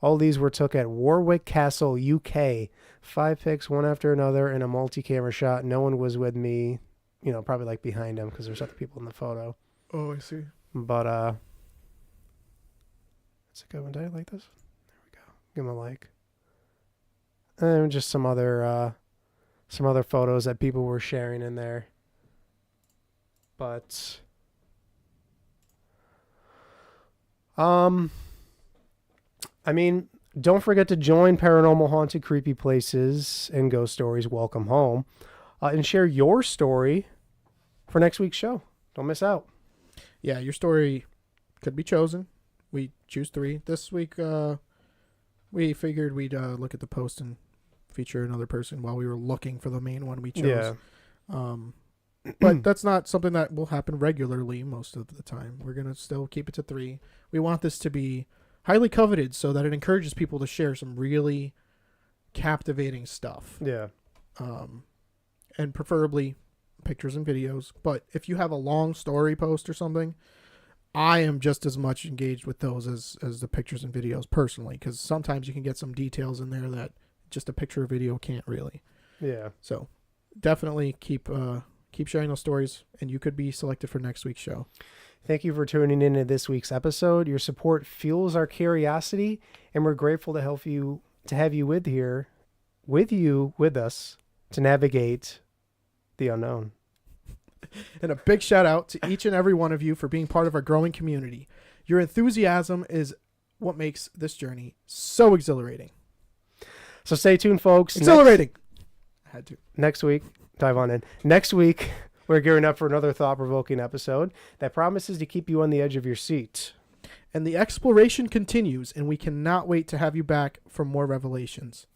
All these were took at Warwick Castle, UK. 5 pics, one after another, in a multi-camera shot. No one was with me. Probably like behind him because there's other people in the photo. Oh, I see. But it's a good one. Did I like this? There we go. Give him a like. And just some other photos that people were sharing in there. But I mean, don't forget to join Paranormal Haunted Creepy Places and Ghost Stories Welcome Home, and share your story for next week's show. Don't miss out. Yeah, your story could be chosen. We choose 3 this week. We figured we'd look at the post and feature another person while we were looking for the main one we chose. Yeah. But that's not something that will happen regularly most of the time. We're going to still keep it to 3. We want this to be highly coveted so that it encourages people to share some really captivating stuff. Yeah. And preferably pictures and videos. But if you have a long story post or something, I am just as much engaged with those as the pictures and videos personally, because sometimes you can get some details in there that just a picture or video can't really. Yeah. So definitely keep sharing those stories, and you could be selected for next week's show. Thank you for tuning in to this week's episode. Your support fuels our curiosity, and we're grateful to have you with us to navigate the unknown. And a big shout out to each and every one of you for being part of our growing community. Your enthusiasm is what makes this journey so exhilarating. So stay tuned, folks. Exhilarating. I had to. Next week, dive on in. Next week, we're gearing up for another thought-provoking episode that promises to keep you on the edge of your seat. And the exploration continues, and we cannot wait to have you back for more revelations.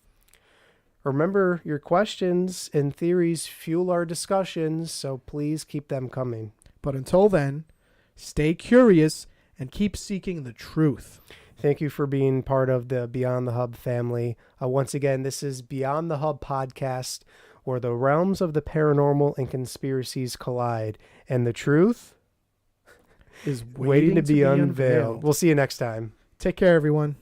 Remember, your questions and theories fuel our discussions, so please keep them coming. But until then, stay curious and keep seeking the truth. Thank you for being part of the Beyond the Hub family. Once again, this is Beyond the Hub podcast, where the realms of the paranormal and conspiracies collide, and the truth is waiting to be unveiled. We'll see you next time. Take care, everyone.